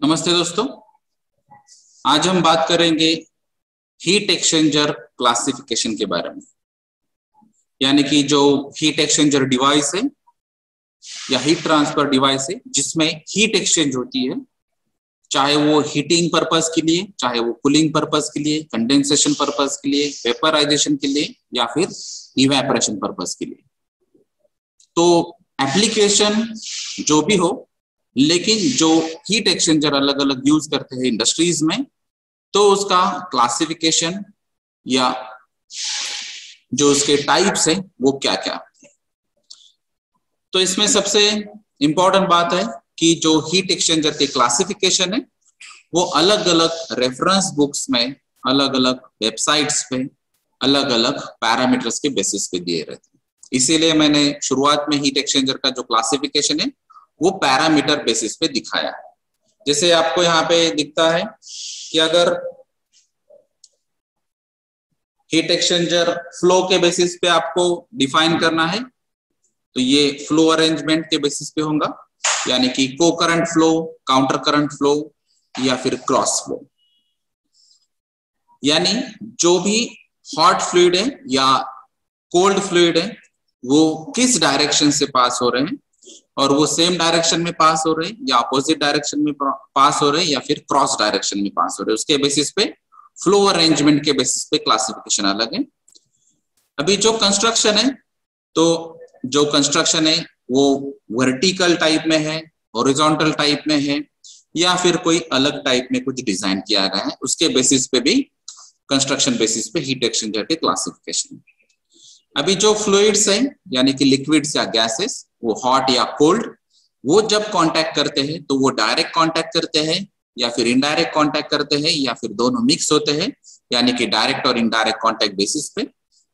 नमस्ते दोस्तों। आज हम बात करेंगे हीट एक्सचेंजर क्लासिफिकेशन के बारे में। यानी कि जो हीट एक्सचेंजर डिवाइस है या हीट ट्रांसफर डिवाइस है जिसमें हीट एक्सचेंज होती है, चाहे वो हीटिंग पर्पस के लिए, चाहे वो कूलिंग पर्पस के लिए, कंडेंसेशन पर्पस के लिए, वेपराइजेशन के लिए या फिर इवेपोरेशन पर्पस के लिए। तो एप्लीकेशन जो भी हो, लेकिन जो हीट एक्सचेंजर अलग अलग यूज करते हैं इंडस्ट्रीज में, तो उसका क्लासिफिकेशन या जो उसके टाइप्स है वो क्या क्या है। तो इसमें सबसे इंपॉर्टेंट बात है कि जो हीट एक्सचेंजर के क्लासिफिकेशन है वो अलग अलग रेफरेंस बुक्स में, अलग अलग वेबसाइट्स पे, अलग अलग पैरामीटर्स के बेसिस पे दिए रहते हैं। इसीलिए मैंने शुरुआत में हीट एक्सचेंजर का जो क्लासिफिकेशन है वो पैरामीटर बेसिस पे दिखाया है। जैसे आपको यहाँ पे दिखता है कि अगर हीट एक्सचेंजर फ्लो के बेसिस पे आपको डिफाइन करना है तो ये फ्लो अरेंजमेंट के बेसिस पे होगा, यानी कि को current flow, counter current flow या फिर क्रॉस फ्लो। यानी जो भी हॉट फ्लूइड है या कोल्ड फ्लूइड है वो किस डायरेक्शन से पास हो रहे हैं, और वो सेम डायरेक्शन में पास हो रहे हैं या अपोजिट डायरेक्शन में पास हो रहे हैं या फिर क्रॉस डायरेक्शन में पास हो रहे हैं, उसके बेसिस पे फ्लो अरेंजमेंट के बेसिस पे क्लासिफिकेशन अलग है। अभी जो कंस्ट्रक्शन है, तो जो कंस्ट्रक्शन है वो वर्टिकल टाइप में है, हॉरिजॉन्टल टाइप में है या फिर कोई अलग टाइप में कुछ डिजाइन किया गया है, उसके बेसिस पे भी कंस्ट्रक्शन बेसिस पे हीट एक्सचेंजर के क्लासिफिकेशन। अभी जो फ्लूइड्स हैं यानी कि लिक्विड्स या गैसेस, वो हॉट या कोल्ड, वो जब कांटेक्ट करते हैं तो वो डायरेक्ट कांटेक्ट करते हैं या फिर इनडायरेक्ट कांटेक्ट करते हैं या फिर दोनों मिक्स होते हैं, यानी कि डायरेक्ट और इनडायरेक्ट कांटेक्ट बेसिस पे।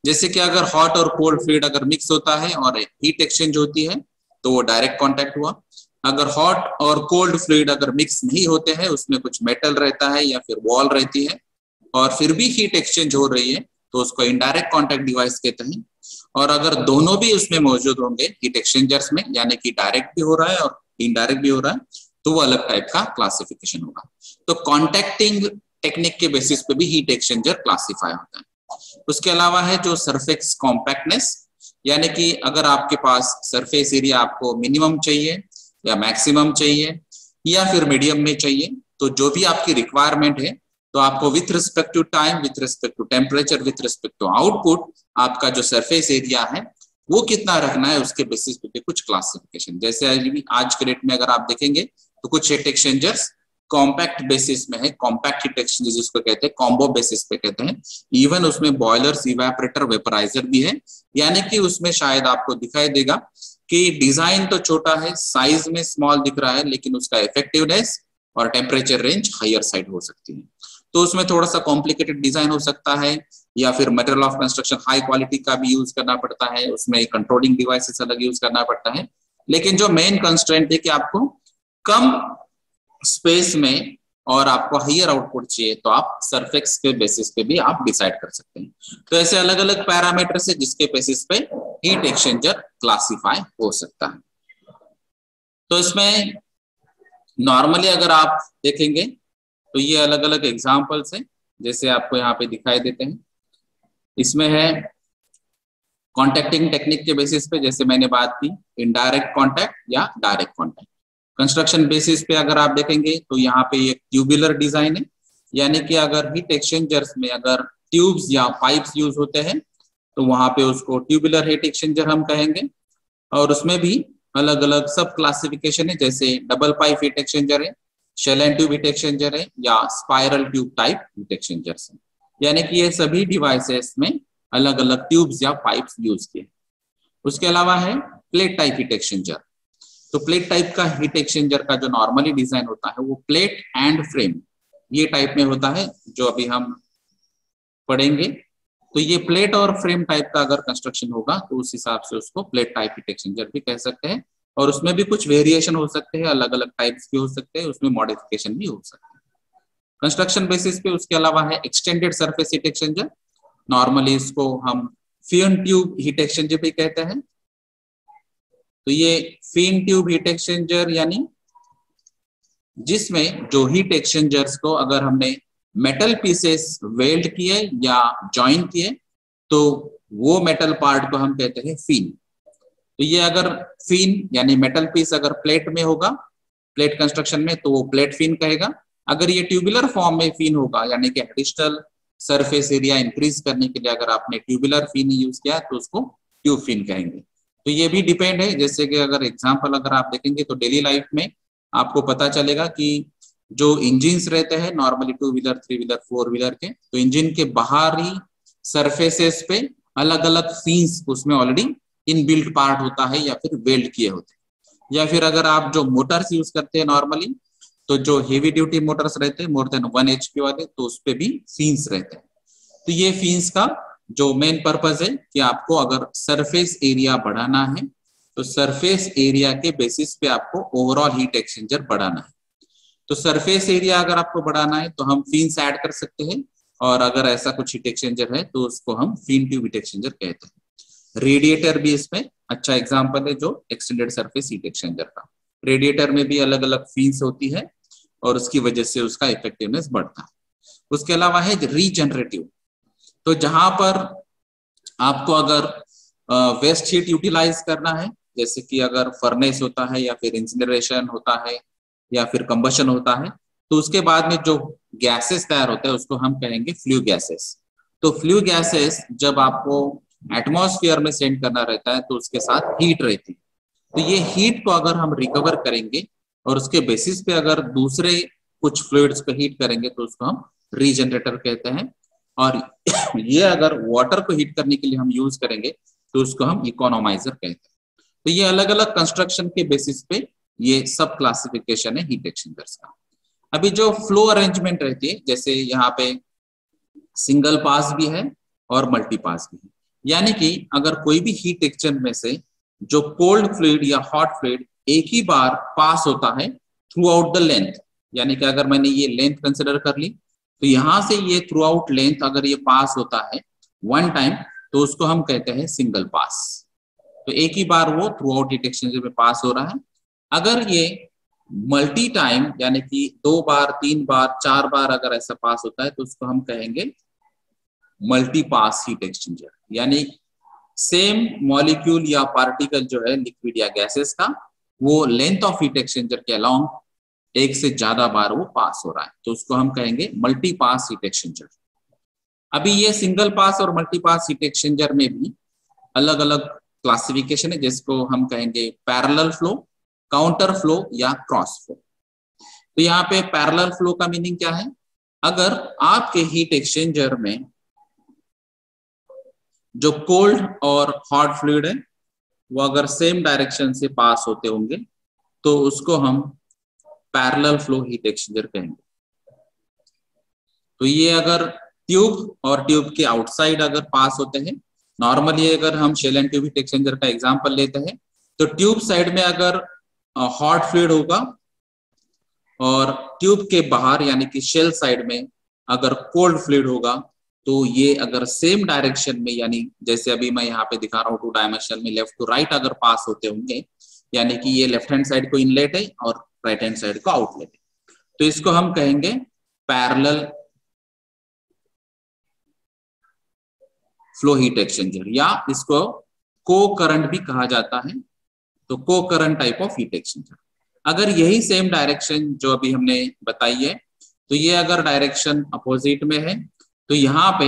जैसे कि अगर हॉट और कोल्ड फ्लूइड अगर मिक्स होता है और हीट एक्सचेंज होती है तो वो डायरेक्ट कांटेक्ट हुआ। अगर हॉट और कोल्ड फ्लूइड अगर मिक्स नहीं होते हैं, उसमें कुछ मेटल रहता है या फिर वॉल रहती है और फिर भी हीट एक्सचेंज हो रही है तो उसको इनडायरेक्ट कांटेक्ट डिवाइस कहते हैं। और अगर दोनों भी उसमें मौजूद होंगे हीट एक्सचेंजर्स में, यानी कि डायरेक्ट भी हो रहा है और इनडायरेक्ट भी हो रहा है, तो वो अलग टाइप का क्लासिफिकेशन होगा। तो कॉन्टैक्टिंग टेक्निक के बेसिस पे भी हीट एक्सचेंजर क्लासिफाई होता है। उसके अलावा है जो सरफेस कॉम्पैक्टनेस, यानी कि अगर आपके पास सरफेस एरिया आपको मिनिमम चाहिए या मैक्सिमम चाहिए या फिर मीडियम में चाहिए, तो जो भी आपकी रिक्वायरमेंट है तो आपको with respect to time, with respect to temperature, with respect to output, आपका जो सरफेस एरिया है वो कितना रखना है, उसके बेसिस पे कुछ क्लासिफिकेशन। जैसे आज के डेट में अगर आप देखेंगे तो कुछ हीट एक्सचेंजर्स कॉम्पैक्ट बेसिस में है, कॉम्पैक्ट हीट एक्सचेंजर जिसको कहते हैं, कॉम्बो बेसिस पे कहते हैं। इवन उसमें बॉयलर्स, इवेपोरेटर, वेपराइजर भी है, यानी कि उसमें शायद आपको दिखाई देगा कि डिजाइन तो छोटा है, साइज में स्मॉल दिख रहा है, लेकिन उसका इफेक्टिवनेस और टेम्परेचर रेंज हायर साइड हो सकती है। तो उसमें थोड़ा सा कॉम्प्लिकेटेड डिजाइन हो सकता है या फिर material of construction high quality का भी यूज करना पड़ता है, उसमें कंट्रोलिंग डिवाइसेस अलग यूज करना पड़ता है। लेकिन जो मेन कंस्ट्रेंट है कि आपको कम स्पेस में और आपको हायर आउटपुट चाहिए तो आप सरफेस के बेसिस पे भी आप डिसाइड कर सकते हैं। तो ऐसे अलग अलग पैरामीटर्स है जिसके बेसिस पे हीट एक्सचेंजर क्लासिफाई हो सकता है। तो इसमें नॉर्मली अगर आप देखेंगे तो ये अलग अलग एग्जाम्पल्स हैं, जैसे आपको यहाँ पे दिखाई देते हैं। इसमें है कॉन्टैक्टिंग टेक्निक के बेसिस पे, जैसे मैंने बात की, इनडायरेक्ट कॉन्टैक्ट या डायरेक्ट कॉन्टैक्ट। कंस्ट्रक्शन बेसिस पे अगर आप देखेंगे तो यहाँ पे एक ट्यूबुलर डिजाइन है, यानी कि अगर हीट एक्सचेंजर्स में अगर ट्यूब्स या पाइप्स यूज होते हैं तो वहां पे उसको ट्यूबुलर हीट एक्सचेंजर हम कहेंगे। और उसमें भी अलग अलग सब क्लासिफिकेशन है, जैसे डबल पाइप हीट एक्सचेंजर है, shell and tube heat exchanger है या spiral tube type heat exchangers है। यानी कि ये सभी डिवाइसेस में अलग अलग ट्यूब्स या पाइप्स यूज किए। उसके अलावा है प्लेट टाइप हीट एक्सचेंजर। तो प्लेट टाइप का हीट एक्सचेंजर का जो नॉर्मली डिजाइन होता है वो प्लेट एंड फ्रेम ये टाइप में होता है, जो अभी हम पढ़ेंगे। तो ये प्लेट और फ्रेम टाइप का अगर कंस्ट्रक्शन होगा तो उस हिसाब से उसको प्लेट टाइप हीट एक्सचेंजर भी कह सकते हैं। और उसमें भी कुछ वेरिएशन हो सकते हैं, अलग अलग टाइप्स भी हो सकते हैं, उसमें मॉडिफिकेशन भी हो सकते हैं कंस्ट्रक्शन बेसिस पे। उसके अलावा है extended surface heat exchanger, normally इसको हम फिन ट्यूब हीट एक्सचेंजर भी कहते हैं। तो ये फिन ट्यूब हीट एक्सचेंजर यानी जिसमें जो हीट एक्सचेंजर्स को अगर हमने मेटल पीसेस वेल्ड किए या जॉइन किए तो वो मेटल पार्ट को हम कहते हैं फिन। तो ये अगर फिन यानी मेटल पीस अगर प्लेट में होगा, प्लेट कंस्ट्रक्शन में, तो वो प्लेट फिन कहेगा। अगर ये ट्यूबुलर फॉर्म में फिन होगा यानी कि एडिशनल सरफेस एरिया इंक्रीज करने के लिए अगर आपने ट्यूबुलर फिन यूज किया तो उसको ट्यूब फिन कहेंगे। तो ये भी डिपेंड है, जैसे कि अगर एग्जांपल अगर आप देखेंगे तो डेली लाइफ में आपको पता चलेगा कि जो इंजिन्स रहते हैं नॉर्मली 2 व्हीलर 3 व्हीलर 4 व्हीलर के, तो इंजिन के बाहरी सरफेसेस पे अलग अलग फिन्स उसमें ऑलरेडी इनबिल्ट पार्ट होता है या फिर वेल्ड किए होते हैं। या फिर अगर आप जो मोटर्स यूज करते हैं नॉर्मली, तो जो हेवी ड्यूटी मोटर्स रहते हैं मोर देन 1 HP वाले, तो उस पे भी फिन्स रहते हैं। तो ये फिन्स का जो मेन पर्पज है कि आपको अगर सरफेस एरिया बढ़ाना है तो सरफेस एरिया के बेसिस पे आपको ओवरऑल हीट एक्सचेंजर बढ़ाना है। तो सरफेस एरिया अगर आपको बढ़ाना है तो हम फिन्स ऐड कर सकते हैं, और अगर ऐसा कुछ हीट एक्सचेंजर है तो उसको हम फिन ट्यूब हीट एक्सचेंजर कहते हैं। रेडिएटर भी इसमें अच्छा एग्जाम्पल है जो एक्सटेंडेड सरफेस हीट एक्सचेंजर का। रेडिएटर में भी अलग अलग फिन्स होती है और उसकी वजह से उसका इफेक्टिवनेस बढ़ता है। उसके अलावा है रीजनरेटिव, तो जहां पर आपको अगर वेस्ट हीट यूटिलाइज करना है, जैसे कि अगर फर्नेस होता है या फिर इंसिनरेशन होता है या फिर कंबशन होता है, तो उसके बाद में जो गैसेस तैयार होता है उसको हम कहेंगे फ्लू गैसेस। तो फ्लू गैसेस जब आपको एटमॉस्फेयर में सेंड करना रहता है तो उसके साथ हीट रहती है। तो ये हीट को अगर हम रिकवर करेंगे और उसके बेसिस पे अगर दूसरे कुछ फ्लूइड्स को हीट करेंगे तो उसको हम रीजनरेटर कहते हैं। और ये अगर वाटर को हीट करने के लिए हम यूज करेंगे तो उसको हम इकोनोमाइजर कहते हैं। तो ये अलग अलग कंस्ट्रक्शन के बेसिस पे ये सब क्लासिफिकेशन है हीट एक्सचेंजर्स का। अभी जो फ्लो अरेंजमेंट रहती है, जैसे यहाँ पे सिंगल पास भी है और मल्टी पास भी है, यानी कि अगर कोई भी हीट एक्सचेंजर में से जो कोल्ड फ्लूइड या हॉट फ्लूइड एक ही बार पास होता है थ्रू आउट द लेंथ, यानी कि अगर मैंने ये लेंथ कंसिडर कर ली तो यहां से ये थ्रू आउट लेंथ अगर ये पास होता है वन टाइम तो उसको हम कहते हैं सिंगल पास। तो एक ही बार वो थ्रू आउट हीट एक्सचेंजर में पास हो रहा है। अगर ये मल्टी टाइम यानी कि 2 बार 3 बार 4 बार अगर ऐसा पास होता है तो उसको हम कहेंगे मल्टी पास हीट एक्सचेंजर। यानी सेम मॉलिक्यूल या पार्टिकल जो है लिक्विड या गैसेस का, वो लेंथ ऑफ हीट एक्सचेंजर के अलोंग एक से ज्यादा बार वो पास हो रहा है, तो उसको हम कहेंगे मल्टी पास हीट एक्सचेंजर। अभी ये सिंगल पास और मल्टी पास हीट एक्सचेंजर में भी अलग अलग क्लासिफिकेशन है, जिसको हम कहेंगे पैरेलल फ्लो, काउंटर फ्लो या क्रॉस फ्लो। तो यहाँ पे पैरेलल फ्लो का मीनिंग क्या है? अगर आपके हीट एक्सचेंजर में जो कोल्ड और हॉट फ्लूइड है वो अगर सेम डायरेक्शन से पास होते होंगे तो उसको हम पैरेलल फ्लो हीट एक्सचेंजर कहेंगे। तो ये अगर ट्यूब और ट्यूब के आउटसाइड अगर पास होते हैं, नॉर्मली अगर हम shell and tube heat exchanger का एग्जांपल लेते हैं तो ट्यूब साइड में अगर हॉट फ्लूइड होगा और ट्यूब के बाहर यानी कि शेल साइड में अगर कोल्ड फ्लूइड होगा, तो ये अगर सेम डायरेक्शन में, यानी जैसे अभी मैं यहाँ पे दिखा रहा हूँ 2 डायमेंशन में लेफ्ट टू राइट अगर पास होते होंगे, यानी कि ये लेफ्ट हैंड साइड को इनलेट है और राइट हैंड साइड को आउटलेट है, तो इसको हम कहेंगे पैरेलल फ्लो हीट एक्सचेंजर, या इसको को करंट भी कहा जाता है। तो को current type of heat exchanger. अगर यही सेम डायरेक्शन जो अभी हमने बताई है, तो ये अगर डायरेक्शन अपोजिट में है तो यहाँ पे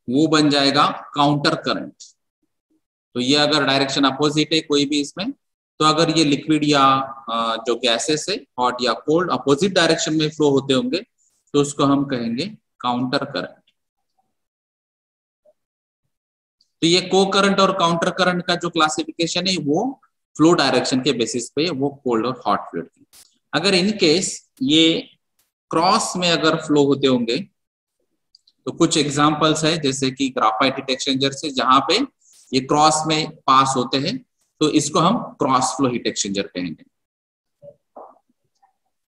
वो बन जाएगा काउंटर करंट। तो ये अगर डायरेक्शन अपोजिट है कोई भी इसमें, तो अगर ये लिक्विड या जो गैसेस है हॉट या कोल्ड अपोजिट डायरेक्शन में फ्लो होते होंगे तो उसको हम कहेंगे काउंटर करंट। तो ये को करंट और काउंटर करंट का जो क्लासिफिकेशन है वो फ्लो डायरेक्शन के बेसिस पे वो कोल्ड और हॉट फ्लूइड की। अगर इन केस ये क्रॉस में अगर फ्लो होते होंगे तो कुछ एग्जांपल्स है, जैसे कि ग्राफाइट हीट एक्सचेंजर से जहां पे ये क्रॉस में पास होते हैं तो इसको हम क्रॉस फ्लो हीट एक्सचेंजर कहेंगे।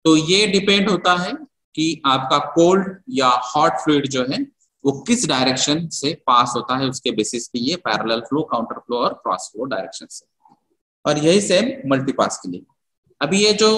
तो ये डिपेंड होता है कि आपका कोल्ड या हॉट फ्लूइड जो है वो किस डायरेक्शन से पास होता है, उसके बेसिस पे ये पैरेलल फ्लो, काउंटर फ्लो और क्रॉस फ्लो डायरेक्शन से। और यही सेम मल्टीपास के लिए। अभी ये जो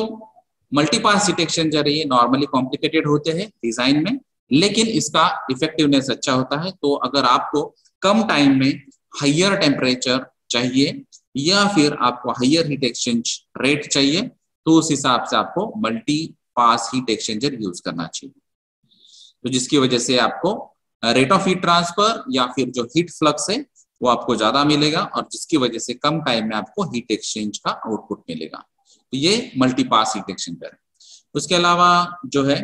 मल्टी पास हीट एक्सचेंजर है ये नॉर्मली कॉम्प्लिकेटेड होते हैं डिजाइन में, लेकिन इसका इफेक्टिवनेस अच्छा होता है। तो अगर आपको कम टाइम में हाइयर टेम्परेचर चाहिए या फिर आपको हाइयर हीट एक्सचेंज रेट चाहिए, तो उस हिसाब से आपको multi pass heat exchanger use करना चाहिए। तो जिसकी वजह से आपको रेट ऑफ हीट ट्रांसफर या फिर जो हीट फ्लक्स है वो आपको ज्यादा मिलेगा, और जिसकी वजह से कम टाइम में आपको हीट एक्सचेंज का आउटपुट मिलेगा। तो ये मल्टी पास हीट एक्सचेंजर है। उसके अलावा जो है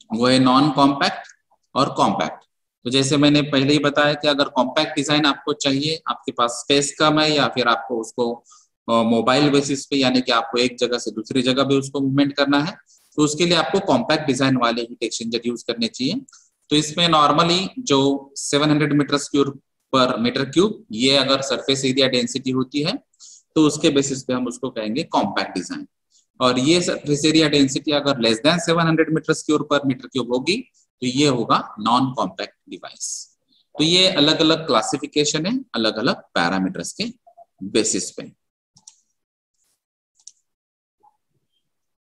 वो है नॉन कॉम्पैक्ट और कॉम्पैक्ट। तो जैसे मैंने पहले ही बताया कि अगर कॉम्पैक्ट डिजाइन आपको चाहिए, आपके पास स्पेस कम है या फिर आपको उसको मोबाइल बेसिस पे यानी कि आपको एक जगह से दूसरी जगह भी उसको मूवमेंट करना है, तो उसके लिए आपको कॉम्पैक्ट डिजाइन वाले हीट एक्सचेंजर यूज करने चाहिए। तो इसमें नॉर्मली जो 700 मीटर स्क्वायर पर मीटर क्यूब ये अगर सरफेस एरिया डेंसिटी होती है तो उसके बेसिस पे हम उसको कहेंगे कॉम्पैक्ट डिजाइन। और ये सरफेस एरिया डेंसिटी अगर लेस देन 700 मीटर स्क्वायर पर मीटर क्यूब होगी तो ये होगा नॉन कॉम्पैक्ट डिवाइस। तो ये अलग अलग क्लासिफिकेशन है अलग अलग पैरामीटर्स के बेसिस पे।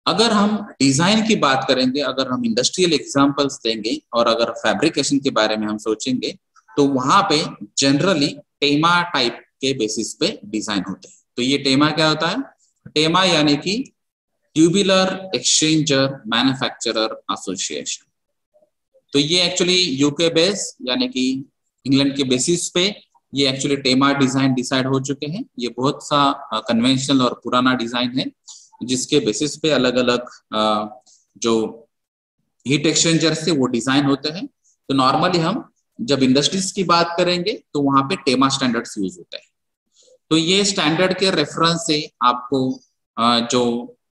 अगर हम डिजाइन की बात करेंगे, अगर हम इंडस्ट्रियल एग्जांपल्स देंगे और अगर फैब्रिकेशन के बारे में हम सोचेंगे, तो वहां पे जनरली टेमा टाइप के बेसिस पे डिजाइन होते हैं। तो ये टेमा क्या होता है? टेमा यानी कि ट्यूबुलर एक्सचेंजर मैन्युफैक्चरर एसोसिएशन। तो ये एक्चुअली यूके बेस यानी कि इंग्लैंड के बेसिस पे ये एक्चुअली टेमा डिजाइन डिसाइड हो चुके हैं। ये बहुत सा कन्वेंशनल और पुराना डिजाइन है जिसके बेसिस पे अलग अलग जो हीट एक्सचेंजर से वो डिजाइन होते हैं। तो नॉर्मली हम जब इंडस्ट्रीज की बात करेंगे तो वहां पे टेमा स्टैंडर्ड्स यूज होते हैं। तो ये स्टैंडर्ड के रेफरेंस से आपको जो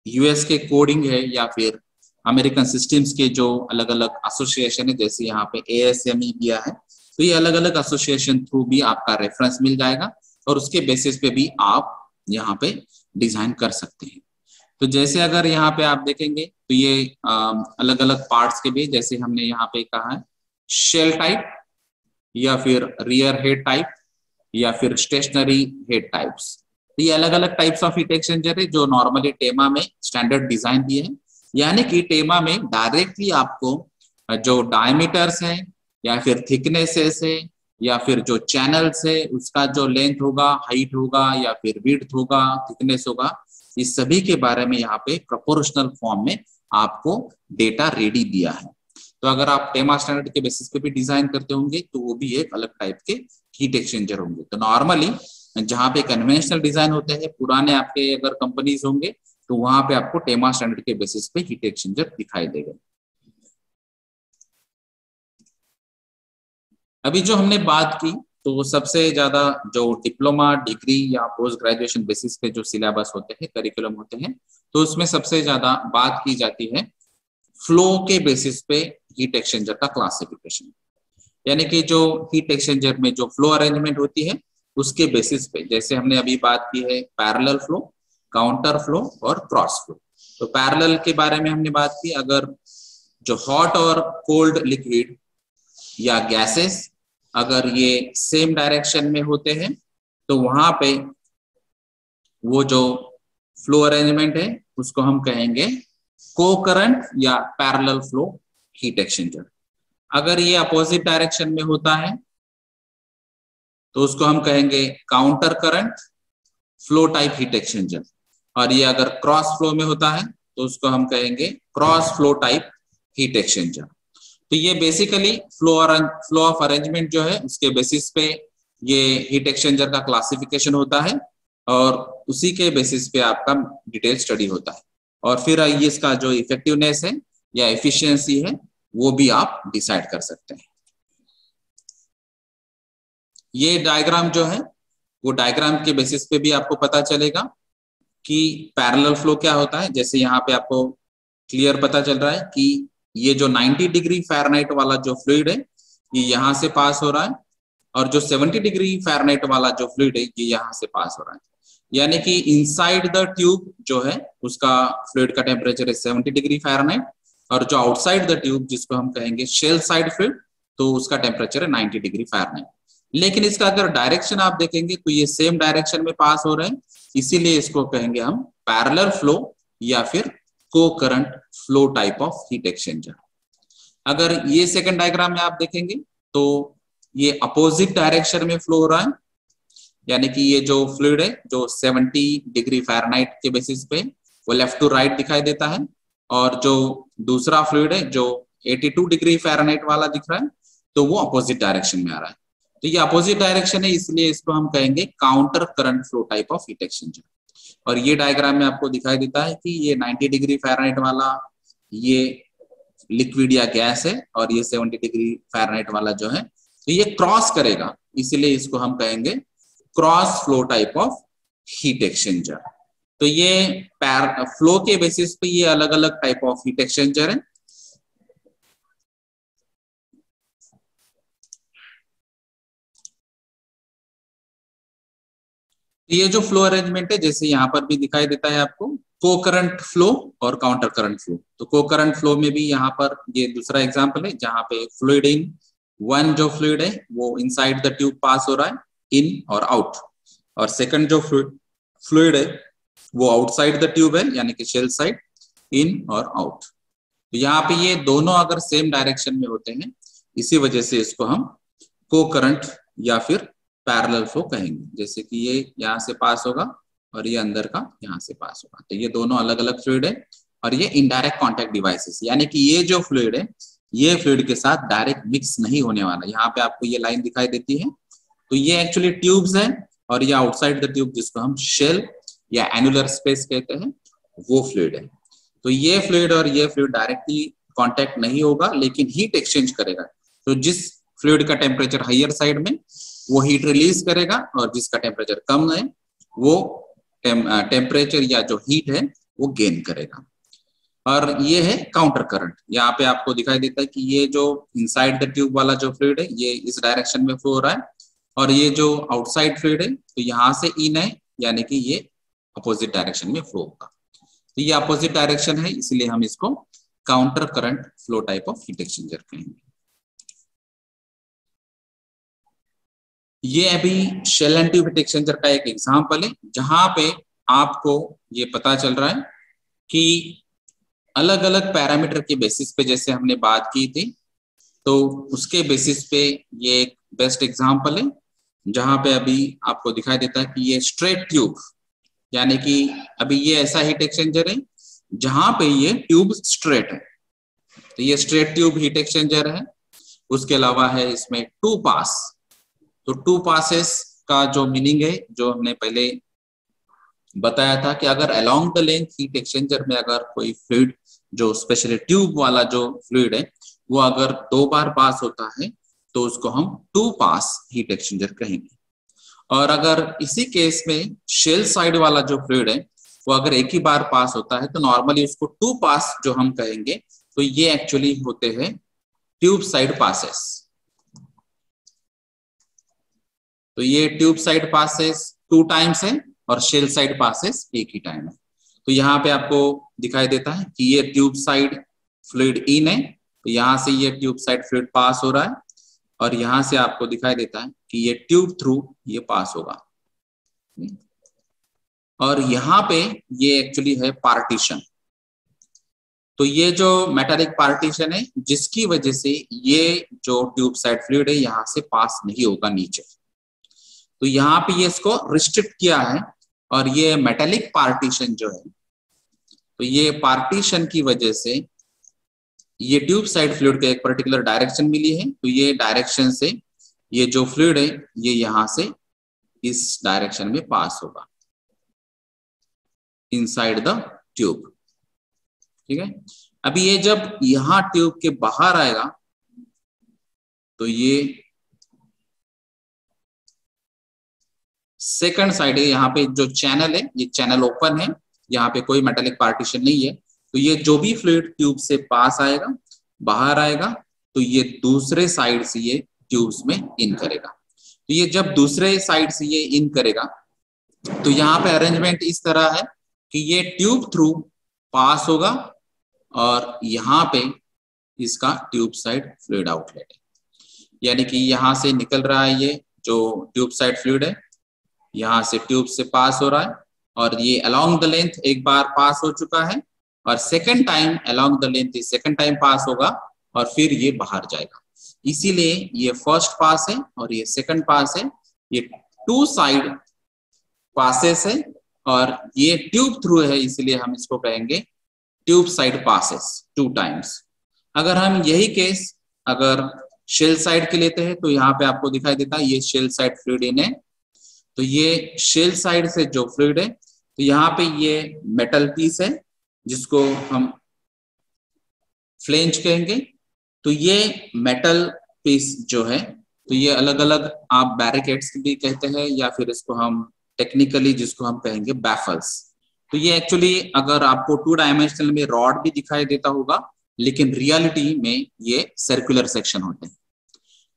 यूएस के कोडिंग है या फिर अमेरिकन सिस्टम्स के जो अलग अलग एसोसिएशन है, जैसे यहाँ पे ASME दिया है, तो ये अलग अलग एसोसिएशन थ्रू भी आपका रेफरेंस मिल जाएगा और उसके बेसिस पे भी आप यहाँ पे डिजाइन कर सकते हैं। तो जैसे अगर यहाँ पे आप देखेंगे तो ये अलग अलग पार्ट्स के भी, जैसे हमने यहाँ पे कहा है शेल टाइप या फिर रियर हेड टाइप या फिर स्टेशनरी हेड टाइप्स। तो ये अलग अलग टाइप्स ऑफ हीट एक्सचेंजर है जो नॉर्मली टेमा में स्टैंडर्ड डिजाइन दिए हैं। यानी कि टेमा में डायरेक्टली आपको जो डायमीटर्स है या फिर थिकनेसेस है या फिर जो चैनल्स है उसका जो लेंथ होगा, हाइट होगा या फिर विड्थ होगा, थिकनेस होगा, इस सभी के बारे में यहाँ पे प्रोपोर्शनल फॉर्म में आपको डेटा रेडी दिया है। तो अगर आप टेमा स्टैंडर्ड के बेसिस पे भी डिजाइन करते होंगे तो वो भी एक अलग टाइप के हीट एक्सचेंजर होंगे। तो नॉर्मली जहाँ पे कन्वेंशनल डिजाइन होते हैं, पुराने आपके अगर कंपनीज होंगे, तो वहां पे आपको टेमा स्टैंडर्ड के बेसिस पे हीट एक्सचेंजर दिखाई देगा। अभी जो हमने बात की तो सबसे ज्यादा जो डिप्लोमा डिग्री या पोस्ट ग्रेजुएशन बेसिस पे जो सिलेबस होते हैं, करिकुलम होते हैं, तो उसमें सबसे ज्यादा बात की जाती है फ्लो के बेसिस पे हीट एक्सचेंजर का क्लासिफिकेशन। यानी कि जो हीट एक्सचेंजर में जो फ्लो अरेंजमेंट होती है उसके बेसिस पे, जैसे हमने अभी बात की है पैरेलल फ्लो, काउंटर फ्लो और क्रॉस फ्लो। तो पैरेलल के बारे में हमने बात की, अगर जो हॉट और कोल्ड लिक्विड या गैसेस अगर ये सेम डायरेक्शन में होते हैं तो वहां पे वो जो फ्लो अरेंजमेंट है उसको हम कहेंगे को-करंट या पैरेलल फ्लो हीट एक्सचेंजर। अगर ये अपोजिट डायरेक्शन में होता है तो उसको हम कहेंगे counter current flow type heat exchanger, और ये अगर क्रॉस फ्लो में होता है तो उसको हम कहेंगे cross flow type heat exchanger. तो ये बेसिकली फ्लो ऑफ अरेंजमेंट जो है उसके बेसिस पे ये हीट एक्सचेंजर का क्लासिफिकेशन होता है और उसी के बेसिस पे आपका डिटेल स्टडी होता है, और फिर ये इसका जो इफेक्टिवनेस है या एफिशिएंसी है वो भी आप डिसाइड कर सकते हैं। ये डायग्राम जो है वो डायग्राम के बेसिस पे भी आपको पता चलेगा कि पैरेलल फ्लो क्या होता है। जैसे यहाँ पे आपको क्लियर पता चल रहा है कि ये जो 90 डिग्री फ़ारेनहाइट वाला जो फ्लूइड है ये यहाँ से पास हो रहा है, और जो 70 डिग्री फ़ारेनहाइट वाला जो फ्लूइड है ये यहाँ से पास हो रहा है। यानी कि इनसाइड द ट्यूब जो है उसका फ्लूइड का टेम्परेचर है 70 डिग्री फ़ारेनहाइट, और जो आउटसाइड द ट्यूब जिसको हम कहेंगे शेल साइड फ्लूइड, तो उसका टेम्परेचर है 90 डिग्री फ़ारेनहाइट। लेकिन इसका अगर डायरेक्शन आप देखेंगे तो ये सेम डायरेक्शन में पास हो रहे हैं, इसीलिए इसको कहेंगे हम पैरेलल फ्लो या फिर को current flow type of heat exchanger. अगर ये सेकंड डायग्राम में आप देखेंगे तो ये अपोजिट डायरेक्शन में फ्लो हो रहा है, यानी कि ये जो फ्लूइड है जो 70 डिग्री फ़ारेनहाइट के बेसिस पे वो लेफ्ट टू राइट दिखाई देता है, और जो दूसरा फ्लूइड है जो 82 डिग्री फ़ारेनहाइट वाला दिख रहा है तो वो अपोजिट डायरेक्शन में आ रहा है। तो ये अपोजिट डायरेक्शन है, इसलिए इसको हम कहेंगे counter current flow type of heat exchanger. और ये डायग्राम में आपको दिखाई देता है कि ये 90 डिग्री फ़ारेनहाइट वाला ये लिक्विड या गैस है, और ये 70 डिग्री फ़ारेनहाइट वाला जो है तो ये क्रॉस करेगा, इसीलिए इसको हम कहेंगे cross flow type of heat exchanger. तो ये फ्लो के बेसिस पे ये अलग अलग टाइप ऑफ हीट एक्सचेंजर है। ये जो फ्लो अरेंजमेंट है जैसे यहाँ पर भी दिखाई देता है आपको, को करंट फ्लो और काउंटर करंट फ्लो। तो को करंट फ्लो में भी यहाँ पर ये दूसरा एग्जांपल है जहाँ पे फ्लूइड इन वन जो फ्लूइड है वो इनसाइड द ट्यूब पास हो रहा है इन और आउट, और सेकंड जो फ्लूइड है वो आउटसाइड द ट्यूब है यानी कि शेल साइड इन और आउट। तो यहाँ पे ये दोनों अगर सेम डायरेक्शन में होते हैं इसी वजह से इसको हम को करंट या फिर पैरेलल फ्लो कहेंगे। जैसे कि ये यहाँ से पास होगा और ये अंदर का यहाँ से पास होगा, तो ये दोनों अलग अलग फ्लूइड है, और ये इनडायरेक्ट कॉन्टैक्ट डिवाइसेस, यानी कि ये जो फ्लूइड है ये फ्लूइड के साथ डायरेक्ट मिक्स नहीं होने वाला। यहाँ पे आपको ये लाइन दिखाई देती है, तो ये एक्चुअली ट्यूब्स है, और ये आउटसाइड द ट्यूब जिसको हम शेल या एनुलर स्पेस कहते हैं वो फ्लूइड है। तो ये फ्लूइड और ये फ्लूइड डायरेक्टली कांटेक्ट नहीं होगा लेकिन हीट एक्सचेंज करेगा। तो जिस फ्लूइड का टेम्परेचर हायर साइड में वो हीट रिलीज करेगा, और जिसका टेम्परेचर कम है वो टेम्परेचर या जो हीट है वो गेन करेगा। और ये है काउंटर करंट। यहाँ पे आपको दिखाई देता है कि ये जो इनसाइड द ट्यूब वाला जो फ्लूइड है ये इस डायरेक्शन में फ्लो हो रहा है, और ये जो आउटसाइड फ्लूइड है तो यहाँ से इन है, यानी कि ये अपोजिट डायरेक्शन में फ्लो होगा। तो ये अपोजिट डायरेक्शन है, इसलिए हम इसको counter current flow type of heat exchanger कहेंगे। ये अभी shell and tube heat exchanger का एक एग्जांपल है जहां पे आपको ये पता चल रहा है कि अलग अलग पैरामीटर के बेसिस पे जैसे हमने बात की थी, तो उसके बेसिस पे ये एक बेस्ट एग्जांपल है जहां पे अभी आपको दिखाई देता है कि ये स्ट्रेट ट्यूब, यानी कि अभी ये ऐसा हीट एक्सचेंजर है जहां पे ये ट्यूब स्ट्रेट है, तो ये स्ट्रेट ट्यूब हीट एक्सचेंजर है। उसके अलावा है इसमें टू पास। तो टू पासेस का जो मीनिंग है जो हमने पहले बताया था कि अगर along the length heat exchanger में अगर कोई फ्लूइड जो स्पेशली ट्यूब वाला जो फ्लूइड है वो अगर 2 बार पास होता है तो उसको हम टू पास हीट एक्सचेंजर कहेंगे। और अगर इसी केस में शेल साइड वाला जो फ्लूइड है वो अगर एक ही बार पास होता है तो नॉर्मली उसको टू पास जो हम कहेंगे, तो ये एक्चुअली होते हैं ट्यूब साइड पासेस। तो ये ट्यूब साइड पासेस 2 टाइम्स है और शेल साइड पासेस एक ही टाइम है। तो यहाँ पे आपको दिखाई देता है कि ये ट्यूब साइड फ्लूइड इन है, तो यहाँ से ये ट्यूब साइड फ्लूइड पास हो रहा है, और यहाँ से आपको दिखाई देता है कि ये ट्यूब थ्रू ये पास होगा। और यहाँ पे ये एक्चुअली है पार्टीशन। तो ये जो मेटालिक पार्टीशन है जिसकी वजह से ये जो ट्यूब साइड फ्लूइड है यहाँ से पास नहीं होगा नीचे, तो यहाँ पे ये इसको रिस्ट्रिक्ट किया है। और ये मेटालिक पार्टीशन जो है तो ये पार्टीशन की वजह से ये ट्यूब साइड फ्लूइड को एक पर्टिकुलर डायरेक्शन मिली है, तो ये डायरेक्शन से ये जो फ्लूइड है ये यहाँ से इस डायरेक्शन में पास होगा इनसाइड द ट्यूब। ठीक है, अभी ये जब यहाँ ट्यूब के बाहर आएगा तो ये सेकंड साइड है, यहाँ पे जो चैनल है ये चैनल ओपन है, यहाँ पे कोई मेटालिक पार्टीशन नहीं है, तो ये जो भी फ्लूइड ट्यूब से पास आएगा बाहर आएगा तो ये दूसरे साइड से ये ट्यूब्स में इन करेगा। तो ये जब दूसरे साइड से ये इन करेगा तो यहाँ पे अरेंजमेंट इस तरह है कि ये ट्यूब थ्रू पास होगा और यहाँ पे इसका ट्यूब साइड फ्लूइड आउटलेट है, यानी कि यहाँ से निकल रहा है ये जो ट्यूब साइड फ्लूइड है, यहाँ से ट्यूब से पास हो रहा है और ये अलोंग द लेंथ एक बार पास हो चुका है, और second time along the length second time pass होगा और फिर ये बाहर जाएगा। इसीलिए ये फर्स्ट पास है और ये सेकंड पास है, ये टू साइड पासेस है, और ये ट्यूब थ्रू है, इसलिए हम इसको कहेंगे ट्यूब साइड पासेस 2 टाइम्स। अगर हम यही केस अगर शेल साइड के लेते हैं तो यहाँ पे आपको दिखाई देता है ये शेल साइड फ्लूइड इन है। तो ये शेल साइड से जो फ्लूइड है, तो यहाँ पे ये मेटल पीस है जिसको हम फ्लेंज कहेंगे। तो ये मेटल पीस जो है, तो ये अलग अलग आप बैरिकेड्स भी कहते हैं, या फिर इसको हम टेक्निकली जिसको हम कहेंगे बैफल्स। तो ये एक्चुअली अगर आपको 2 डायमेंशनल में रॉड भी दिखाई देता होगा, लेकिन रियलिटी में ये सर्कुलर सेक्शन होते हैं।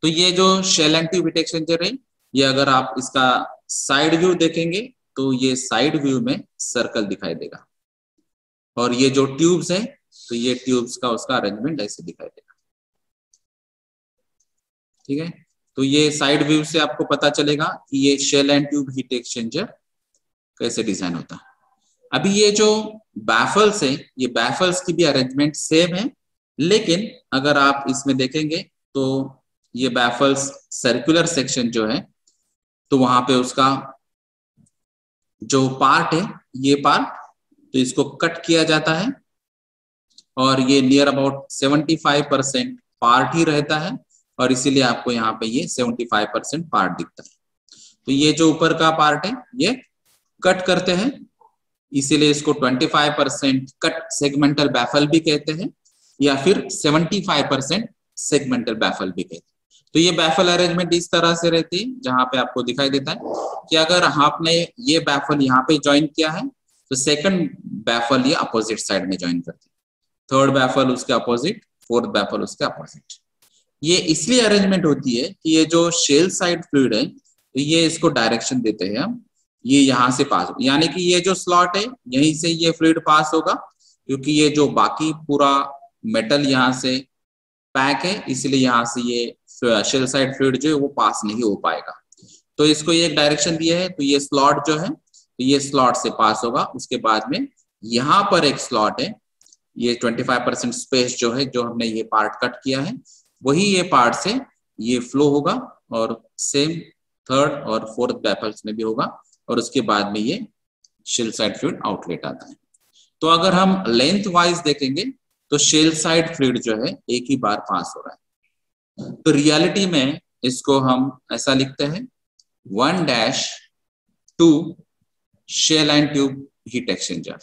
तो ये जो shell and tube heat exchanger है, ये अगर आप इसका साइड व्यू देखेंगे तो ये साइड व्यू में सर्कल दिखाई देगा, और ये जो ट्यूब्स है तो ये ट्यूब्स का उसका अरेंजमेंट ऐसे दिखाई देगा। ठीक है, तो ये साइड व्यू से आपको पता चलेगा कि ये shell and tube heat exchanger कैसे डिजाइन होता है। अभी ये जो बैफल्स है, ये बैफल्स की भी अरेंजमेंट सेम है, लेकिन अगर आप इसमें देखेंगे तो ये बैफल्स सर्कुलर सेक्शन जो है, तो वहां पे उसका जो पार्ट है, ये पार्ट, तो इसको कट किया जाता है, और ये नियर अबाउट 75% पार्ट ही रहता है, और इसीलिए आपको यहाँ पे ये 75% पार्ट दिखता है। तो ये जो ऊपर का पार्ट है ये कट करते हैं, इसीलिए इसको 25% कट सेगमेंटल बैफल भी कहते हैं, या फिर 75% सेगमेंटल बैफल भी कहते हैं। तो ये बैफल अरेंजमेंट इस तरह से रहती है, जहां पे आपको दिखाई देता है कि अगर आपने ये बैफल यहाँ पे ज्वाइन किया है तो सेकंड बैफल ये अपोजिट साइड में ज्वाइन करते हैं, थर्ड बैफल उसके अपोजिट, फोर्थ बैफल उसके अपोजिट। ये इसलिए अरेंजमेंट होती है कि ये जो शेल साइड फ्लूइड है, तो ये इसको डायरेक्शन देते हैं हम, ये यहाँ से पास, यानी कि ये जो स्लॉट है यहीं से ये फ्लूइड पास होगा, क्योंकि ये जो बाकी पूरा मेटल यहाँ से पैक है, इसलिए यहाँ से ये शेल साइड फ्लूइड जो है वो पास नहीं हो पाएगा। तो इसको ये एक डायरेक्शन दिया है, तो ये स्लॉट जो है, तो ये स्लॉट से पास होगा। उसके बाद में यहाँ पर एक स्लॉट है, ये 25% स्पेस जो है, जो हमने ये पार्ट कट किया है, वही ये पार्ट से ये फ्लो होगा, और सेम थर्ड और फोर्थ बैफल्स में भी होगा, और उसके बाद में ये शेल साइड फ्लूइड आउटलेट आता है। तो अगर हम लेंथ वाइज देखेंगे तो शेल साइड फ्लूइड जो है एक ही बार पास हो रहा है। तो रियलिटी में इसको हम ऐसा लिखते हैं 1-2 shell and tube heat exchanger.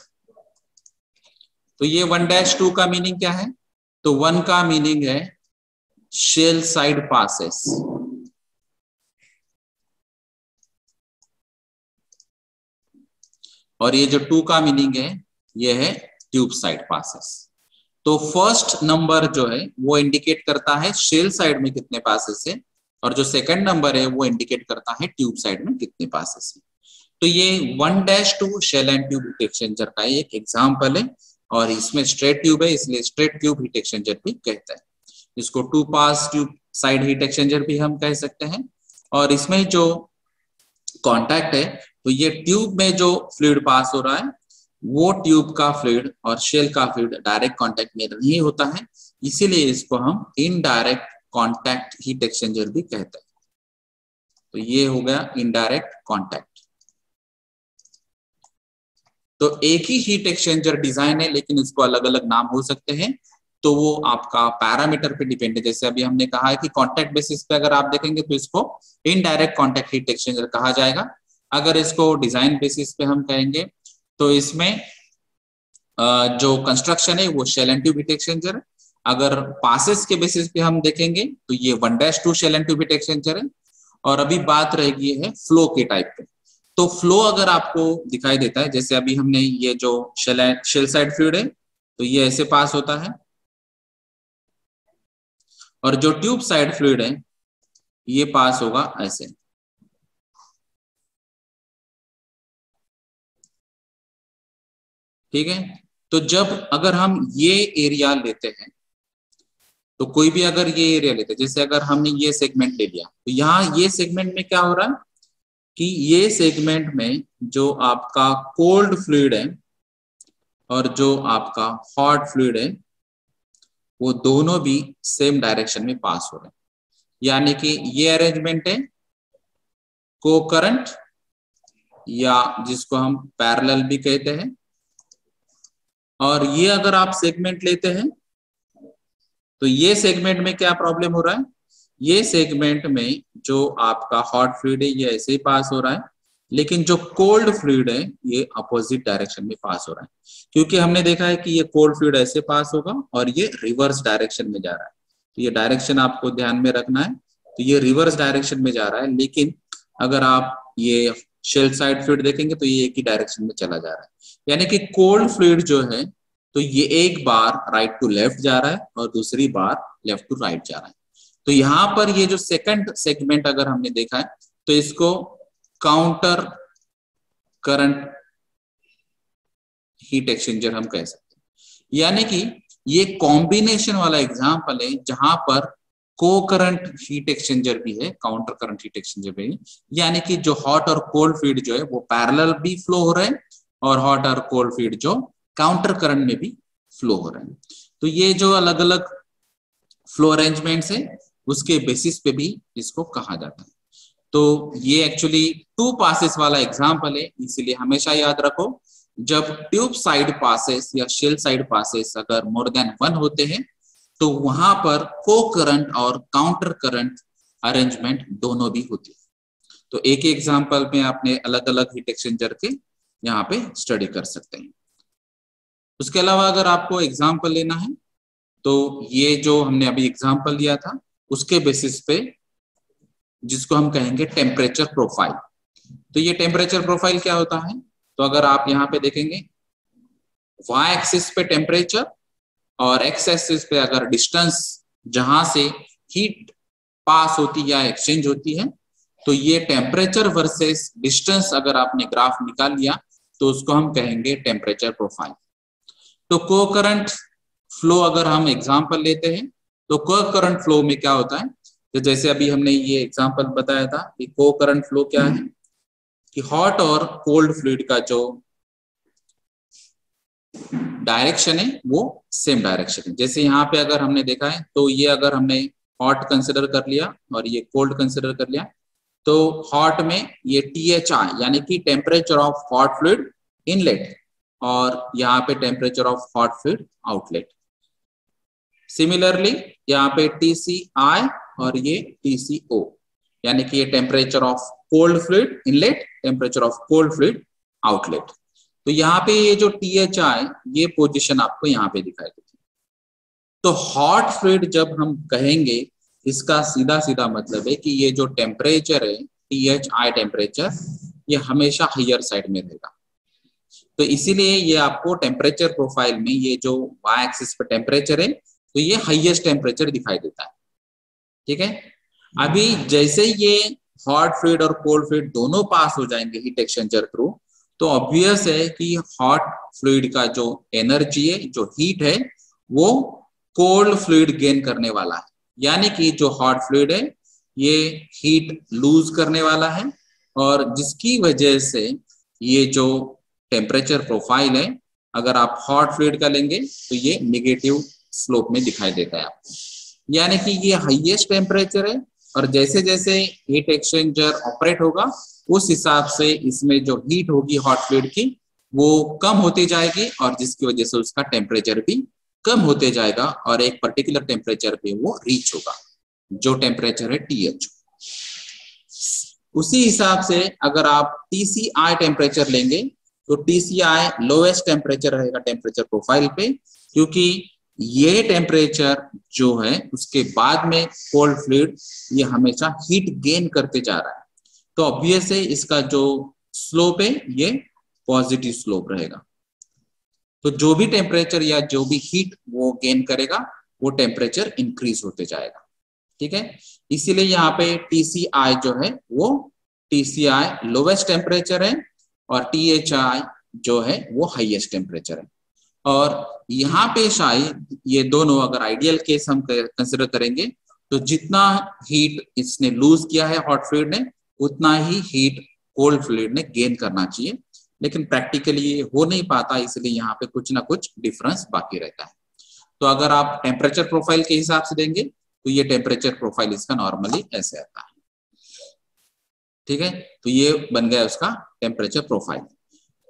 तो ये 1-2 का मीनिंग क्या है? तो 1 का मीनिंग है शेल साइड पासेस, और ये जो 2 का मीनिंग है ये है ट्यूब साइड पासेस। तो फर्स्ट नंबर जो है वो इंडिकेट करता है शेल साइड में कितने पासेस है, और जो सेकंड नंबर है वो इंडिकेट करता है ट्यूब साइड में कितने पासेस है। तो ये 1-2 shell and tube heat exchanger का एक एग्जांपल है, और इसमें स्ट्रेट ट्यूब है, इसलिए स्ट्रेट ट्यूब हीट एक्सचेंजर भी कहते हैं। इसको 2 पास ट्यूब साइड हीट एक्सचेंजर भी हम कह सकते हैं। और इसमें जो कॉन्टैक्ट है, तो ये ट्यूब में जो फ्लूइड पास हो रहा है वो ट्यूब का फ्लूइड और शेल का फ्लूइड डायरेक्ट कांटेक्ट में नहीं होता है, इसीलिए इसको हम इनडायरेक्ट कांटेक्ट हीट एक्सचेंजर भी कहते हैं। तो ये हो गया इनडायरेक्ट कांटेक्ट। तो एक ही हीट एक्सचेंजर डिजाइन है, लेकिन इसको अलग अलग नाम हो सकते हैं, तो वो आपका पैरामीटर पे डिपेंड है। जैसे अभी हमने कहा है कि कांटेक्ट बेसिस पे अगर आप देखेंगे तो इसको इनडायरेक्ट कांटेक्ट हीट एक्सचेंजर कहा जाएगा। अगर इसको डिजाइन बेसिस पे हम कहेंगे तो इसमें जो कंस्ट्रक्शन है वो shell and tube heat exchanger है। अगर पासेस के बेसिस पे हम देखेंगे तो ये 1-2 shell and tube heat exchanger है। और अभी बात रहेगी है फ्लो के टाइप पे। तो फ्लो अगर आपको दिखाई देता है, जैसे अभी हमने ये जो शेल साइड फ्लूइड है तो ये ऐसे पास होता है, और जो ट्यूब साइड फ्लूइड है ये पास होगा ऐसे। ठीक है, तो जब अगर हम ये एरिया लेते हैं, तो कोई भी अगर ये एरिया लेते हैं, जैसे अगर हमने ये सेगमेंट ले लिया, तो यहाँ ये सेगमेंट में क्या हो रहा है, कि ये सेगमेंट में जो आपका कोल्ड फ्लूइड है और जो आपका हॉट फ्लूइड है वो दोनों भी सेम डायरेक्शन में पास हो रहे हैं, यानी कि ये अरेंजमेंट है को करंट या जिसको हम पैरेलल भी कहते हैं। और ये अगर आप सेगमेंट लेते हैं तो ये सेगमेंट में क्या प्रॉब्लम हो रहा है, ये सेगमेंट में जो आपका हॉट फ्लूइड है ये ऐसे ही पास हो रहा है, लेकिन जो कोल्ड फ्लूइड है ये अपोजिट डायरेक्शन में पास हो रहा है, क्योंकि हमने देखा है कि ये कोल्ड फ्लूइड ऐसे पास होगा और ये रिवर्स डायरेक्शन में जा रहा है। तो ये डायरेक्शन आपको ध्यान में रखना है, तो ये रिवर्स डायरेक्शन में जा रहा है, लेकिन अगर आप ये शेल साइड फ्लूइड देखेंगे तो ये एक ही डायरेक्शन में चला जा रहा है, यानी कि कोल्ड फ्लूइड जो है तो ये एक बार राइट टू लेफ्ट जा रहा है और दूसरी बार लेफ्ट टू राइट जा रहा है। तो यहाँ पर ये जो सेकंड सेगमेंट अगर हमने देखा है तो इसको काउंटर करंट हीट एक्सचेंजर हम कह सकते हैं, यानी कि ये कॉम्बिनेशन वाला एग्जांपल है जहां पर को करंट हीट एक्सचेंजर भी है, काउंटर करंट हीट एक्सचेंजर भी है, यानी कि जो हॉट और कोल्ड फ्लूइड जो है वो पैरेलल भी फ्लो हो रहे हैं और हॉट और कोल्ड फ्लूइड जो काउंटर करंट में भी फ्लो हो रहे हैं। तो ये जो अलग अलग फ्लो अरेंजमेंट्स है उसके बेसिस पे भी इसको कहा जाता है। तो ये एक्चुअली टू पासेस वाला एग्जांपल है, इसीलिए हमेशा याद रखो जब ट्यूब साइड पासेस या शेल साइड पासेस अगर मोर देन 1 होते हैं तो वहां पर को करंट और काउंटर करंट अरेंजमेंट दोनों भी होती है। तो एक ही एग्जांपल में आपने अलग अलग हीट एक्सचेंजर के यहाँ पे स्टडी कर सकते हैं। उसके अलावा अगर आपको एग्जाम्पल लेना है तो ये जो हमने अभी एग्जाम्पल लिया था उसके बेसिस पे जिसको हम कहेंगे टेम्परेचर प्रोफाइल। तो ये टेम्परेचर प्रोफाइल क्या होता है, तो अगर आप यहाँ पे देखेंगे वाई एक्सिस पे टेम्परेचर और एक्स एक्सिस पे अगर डिस्टेंस जहां से हीट पास होती या एक्सचेंज होती है, तो ये टेम्परेचर वर्सेस डिस्टेंस अगर आपने ग्राफ निकाल लिया तो उसको हम कहेंगे टेम्परेचर प्रोफाइल। तो को करंट फ्लो अगर हम एग्जांपल लेते हैं तो को करंट फ्लो में क्या होता है, तो जैसे अभी हमने ये एग्जांपल बताया था कि को करंट फ्लो क्या है कि हॉट और कोल्ड फ्लूइड का जो डायरेक्शन है वो सेम डायरेक्शन है। जैसे यहाँ पे अगर हमने देखा है तो ये अगर हमने हॉट कंसिडर कर लिया और ये कोल्ड कंसिडर कर लिया तो हॉट में ये THI यानी कि temperature of hot fluid inlet और यहाँ पे temperature of hot fluid outlet. Similarly यहाँ पे TCI और ये TCO यानी कि ये temperature of cold fluid inlet, temperature of cold fluid outlet. तो यहाँ पे ये जो THI ये पोजीशन आपको यहाँ पे दिखाई देती है। तो हॉट फ्लूइड जब हम कहेंगे इसका सीधा सीधा मतलब है कि ये जो टेम्परेचर है THI टेम्परेचर ये हमेशा हायर साइड में रहेगा। तो इसीलिए ये आपको टेम्परेचर प्रोफाइल में ये जो वाई एक्सिस पे टेम्परेचर है तो ये हाईएस्ट टेम्परेचर दिखाई देता है। ठीक है, अभी जैसे ये हॉट फ्लूइड और कोल्ड फ्लूइड दोनों पास हो जाएंगे हीट एक्सचेंजर थ्रू तो ऑब्वियस है कि हॉट फ्लूइड का जो एनर्जी है जो हीट है वो कोल्ड फ्लूइड गेन करने वाला है, यानी कि जो हॉट फ्लूइड है ये हीट लूज करने वाला है और जिसकी वजह से ये जो टेम्परेचर प्रोफाइल है अगर आप हॉट फ्लूइड का लेंगे तो ये नेगेटिव स्लोप में दिखाई देता है आपको, यानी कि ये हाईएस्ट टेम्परेचर है और जैसे जैसे हीट एक्सचेंजर ऑपरेट होगा उस हिसाब से इसमें जो हीट होगी हॉट फ्लूइड की वो कम होती जाएगी और जिसकी वजह से उसका टेम्परेचर भी कम होते जाएगा और एक पर्टिकुलर टेम्परेचर पे वो रीच होगा जो टेम्परेचर है TH। उसी हिसाब से अगर आप TCI टेम्परेचर लेंगे तो TCI लोएस्ट टेम्परेचर रहेगा टेम्परेचर प्रोफाइल पे, क्योंकि ये टेम्परेचर जो है उसके बाद में कोल्ड फ्लूइड ये हमेशा हीट गेन करते जा रहा है तो ऑब्वियस है इसका जो स्लोप है ये पॉजिटिव स्लोप रहेगा। तो जो भी टेम्परेचर या जो भी हीट वो गेन करेगा वो टेम्परेचर इंक्रीज होते जाएगा। ठीक है, इसीलिए यहाँ पे TCI जो है वो TCI लोवेस्ट टेम्परेचर है और THI जो है वो हाईएस्ट टेम्परेचर है। और यहाँ पे शायद ये दोनों अगर आइडियल केस हम कंसिडर करेंगे तो जितना हीट इसने लूज किया है हॉट फ्लूइड ने उतना ही हीट कोल्ड फ्लूइड ने गेन करना चाहिए, लेकिन प्रैक्टिकली ये हो नहीं पाता, इसलिए यहाँ पे कुछ ना कुछ डिफरेंस बाकी रहता है। तो अगर आप टेम्परेचर प्रोफाइल के हिसाब से देंगे तो ये टेम्परेचर प्रोफाइल इसका नॉर्मली ऐसे आता है, ठीक है। तो ये बन गया उसका टेम्परेचर प्रोफाइल।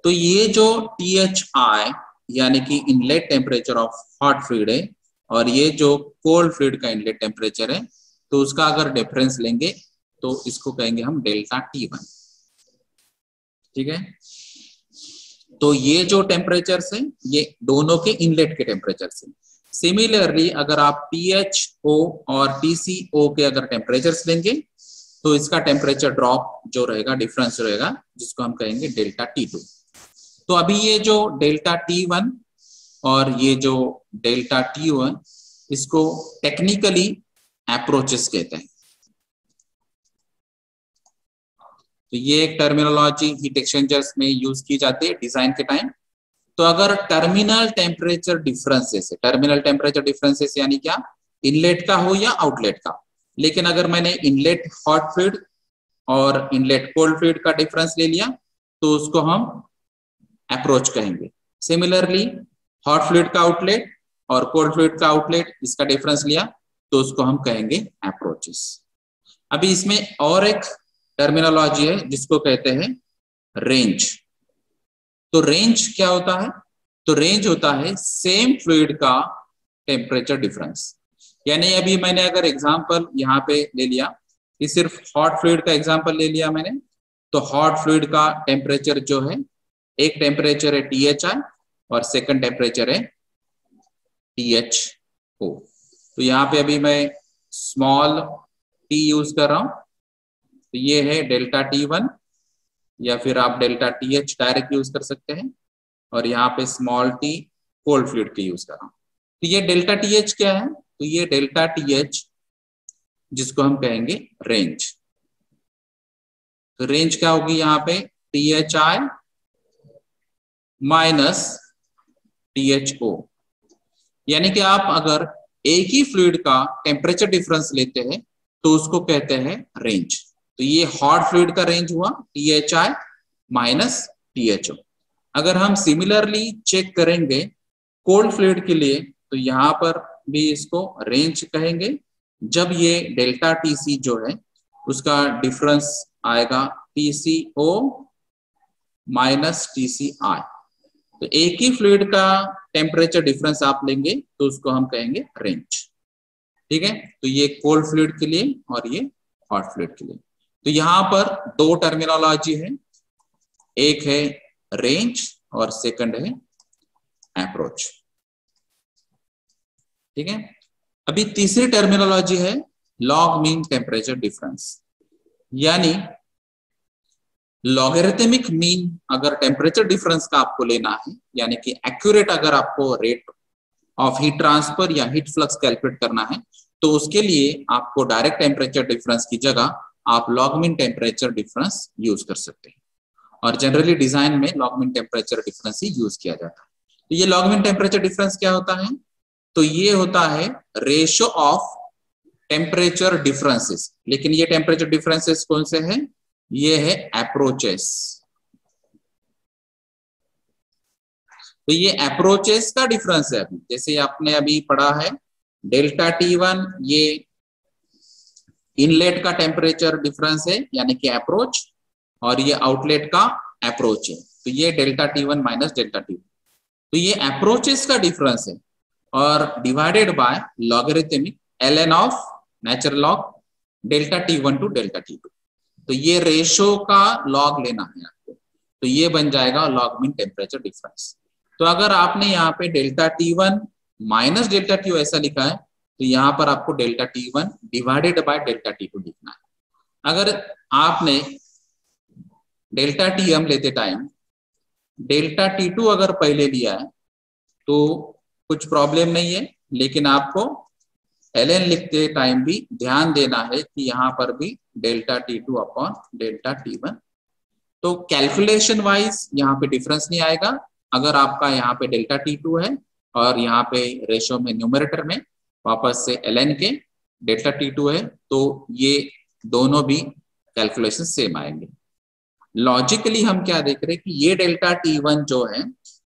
तो ये जो THI यानी कि inlet temperature of hot fluid है, और ये जो कोल्ड फ्लूइड का इनलेट टेम्परेचर है, तो उसका अगर डिफरेंस लेंगे तो इसको कहेंगे हम डेल्टा T1, ठीक है। तो ये जो टेम्परेचर है ये दोनों के इनलेट के टेम्परेचर से। सिमिलरली अगर आप THO और TCO के अगर टेम्परेचर लेंगे तो इसका टेम्परेचर ड्रॉप जो रहेगा, डिफरेंस रहेगा, जिसको हम कहेंगे डेल्टा T2। तो अभी ये जो डेल्टा T1 और ये जो डेल्टा T1, इसको टेक्निकली अप्रोचेस कहते हैं। तो ये एक टर्मिनोलॉजी हीट एक्सचेंजर्स में यूज की जाती है डिजाइन के टाइम। तो अगर टर्मिनल टेम्परेचर डिफरेंसेस है, टर्मिनल टेम्परेचर डिफरेंसेस यानी क्या, इनलेट का हो या आउटलेट का, लेकिन अगर मैंने इनलेट हॉट फ्लूइड और इनलेट कोल्ड फ्लूइड का डिफरेंस ले लिया तो उसको हम अप्रोच कहेंगे। सिमिलरली हॉट फ्लूइड का आउटलेट और कोल्ड फ्लूइड का आउटलेट, इसका डिफरेंस लिया तो उसको हम कहेंगे अप्रोचेस। अभी इसमें और एक टर्मिनोलॉजी है जिसको कहते हैं रेंज। तो रेंज क्या होता है, तो रेंज होता है सेम फ्लूइड का टेम्परेचर डिफरेंस। यानी अभी मैंने अगर एग्जांपल यहाँ पे ले लिया कि सिर्फ हॉट फ्लूइड का एग्जांपल ले लिया मैंने, तो हॉट फ्लूइड का टेम्परेचर जो है, एक टेम्परेचर है THI और सेकंड टेम्परेचर है THO। तो यहाँ पे अभी मैं स्मॉल t यूज कर रहा हूँ, तो ये है डेल्टा T1 या फिर आप डेल्टा TH डायरेक्ट यूज कर सकते हैं, और यहाँ पे स्मॉल t कोल्ड फ्लूइड के यूज कर रहा हूँ। तो ये डेल्टा TH क्या है, तो ये डेल्टा TH जिसको हम कहेंगे रेंज। तो रेंज क्या होगी यहाँ पे, THI माइनस THO। यानी कि आप अगर एक ही फ्लूइड का टेम्परेचर डिफरेंस लेते हैं तो उसको कहते हैं रेंज। तो ये हॉट फ्लूइड का रेंज हुआ THI माइनस THO। अगर हम सिमिलरली चेक करेंगे कोल्ड फ्लूइड के लिए, तो यहाँ पर भी इसको रेंज कहेंगे जब ये डेल्टा TC जो है उसका डिफरेंस आएगा TCO माइनस TCI। तो एक ही फ्लूइड का टेम्परेचर डिफरेंस आप लेंगे तो उसको हम कहेंगे रेंज, ठीक है। तो ये कोल्ड फ्लूइड के लिए और ये हॉट फ्लूइड के लिए। तो यहाँ पर दो टर्मिनोलॉजी है, एक है रेंज और सेकंड है अप्रोच, ठीक है। अभी तीसरी टर्मिनोलॉजी है लॉग मीन टेम्परेचर डिफरेंस। यानी लॉगरिथमिक मीन अगर टेम्परेचर डिफरेंस का आपको लेना है, यानी कि एक्यूरेट अगर आपको रेट ऑफ हीट ट्रांसफर या हीट फ्लक्स कैलकुलेट करना है, तो उसके लिए आपको डायरेक्ट टेम्परेचर डिफरेंस की जगह आप log mean temperature difference use कर सकते हैं, और जनरली डिजाइन में लॉग मीन टेम्परेचर डिफरेंस ही यूज किया जाता है। तो ये लॉग मीन टेम्परेचर डिफरेंस क्या होता है, तो ये होता है रेशियो ऑफ टेम्परेचर डिफरेंसेस। लेकिन ये टेम्परेचर डिफरेंसेस कौन से हैं, ये है अप्रोचेस। तो ये अप्रोचेस का डिफरेंस है। अभी जैसे आपने अभी पढ़ा है डेल्टा T1 ये इनलेट का टेम्परेचर डिफरेंस है यानी कि अप्रोच, और ये आउटलेट का अप्रोच है। तो ये delta T1 minus delta T2, तो ये अप्रोचेस का डिफरेंस है, और divided by logarithmic ln of natural log delta T1 to delta T2। तो ये रेशो का लॉग लेना है आपको, तो ये बन जाएगा लॉग मीन टेम्परेचर डिफरेंस। तो अगर आपने यहाँ पे delta T1 minus delta T ऐसा लिखा है, तो यहाँ पर आपको delta T1 divided by delta T2 लिखना है। अगर आपने डेल्टा T हम लेते टाइम डेल्टा T2 अगर पहले लिया है तो कुछ प्रॉब्लम नहीं है, लेकिन आपको ln लिखते टाइम भी ध्यान देना है कि यहाँ पर भी delta T2 upon delta T1। तो कैलकुलेशन वाइज यहाँ पे डिफरेंस नहीं आएगा। अगर आपका यहाँ पे डेल्टा T2 है और यहाँ पे रेशो में न्यूमरेटर में वापस से ln के डेल्टा T2 है, तो ये दोनों भी कैलकुलेशन सेम आएंगे। लॉजिकली हम क्या देख रहे हैं कि ये डेल्टा T1 जो है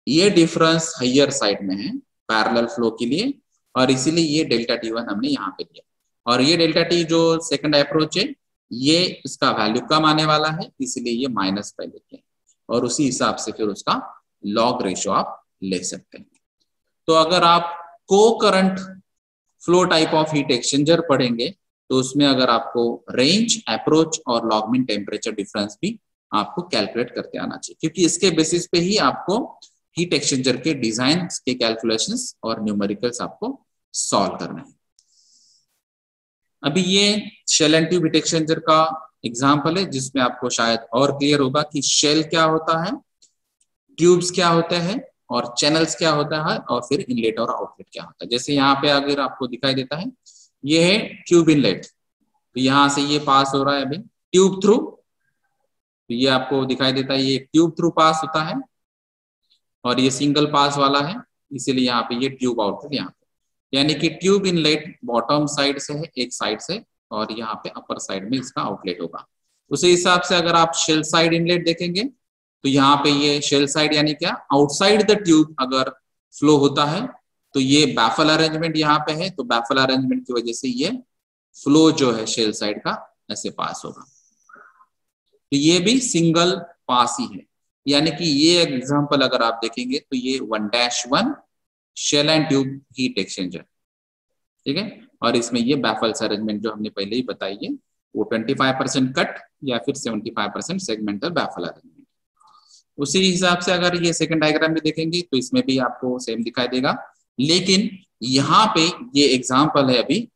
ये डिफरेंस हायर साइड में है पैरेलल फ्लो के लिए, और इसीलिए ये डेल्टा T1 हमने यहाँ पे लिया। और ये डेल्टा T जो सेकंड अप्रोच है ये इसका वैल्यू कम आने वाला है, इसलिए ये माइनस पे लेके, और उसी हिसाब से फिर उसका लॉग रेशियो आप ले सकते हैं। तो अगर आप को current flow type of heat exchanger पढ़ेंगे तो उसमें अगर आपको रेंज, अप्रोच और लॉग मीन टेम्परेचर डिफरेंस भी आपको कैलकुलेट करके आना चाहिए, क्योंकि इसके बेसिस पे ही आपको हीट एक्सचेंजर के डिजाइन के कैलकुलेशंस और न्यूमेरिकल्स आपको सॉल्व करना है। अभी ये shell and tube heat exchanger का एग्जांपल है जिसमें आपको शायद और क्लियर होगा कि शेल क्या होता है, ट्यूब्स क्या होते हैं और चैनल्स क्या होता है, और फिर इनलेट और आउटलेट क्या होता है। जैसे यहाँ पे अगर आपको दिखाई देता है ये है ट्यूब इनलेट, तो यहाँ से ये पास हो रहा है अभी ट्यूब थ्रू, तो ये आपको दिखाई देता है ये ट्यूब थ्रू पास होता है, और ये सिंगल पास वाला है इसीलिए यहाँ पे ये ट्यूब आउटलेट यहाँ पे, यानी कि ट्यूब इनलेट बॉटम साइड से है एक साइड से, और यहाँ पे अपर साइड में इसका आउटलेट होगा। उसी हिसाब से अगर आप शेल साइड इनलेट देखेंगे तो यहाँ पे ये शेल साइड यानी क्या, आउटसाइड द ट्यूब अगर फ्लो होता है तो ये बैफल अरेंजमेंट यहाँ पे है, तो बैफल अरेंजमेंट की वजह से ये फ्लो जो है शेल साइड का ऐसे पास होगा, तो ये भी सिंगल पास ही है। यानी कि ये एग्जांपल अगर आप देखेंगे तो ये 1-1 shell and tube heat exchanger, ठीक है, और इसमें ये बैफल्स अरेंजमेंट जो हमने पहले ही बताई है वो 25% कट या फिर 75% सेगमेंटल बैफल अरेंजमेंट। उसी हिसाब से अगर ये सेकंड डायग्राम भी देखेंगे तो इसमें भी आपको सेम दिखाई देगा, लेकिन यहाँ पे ये एग्जांपल है अभी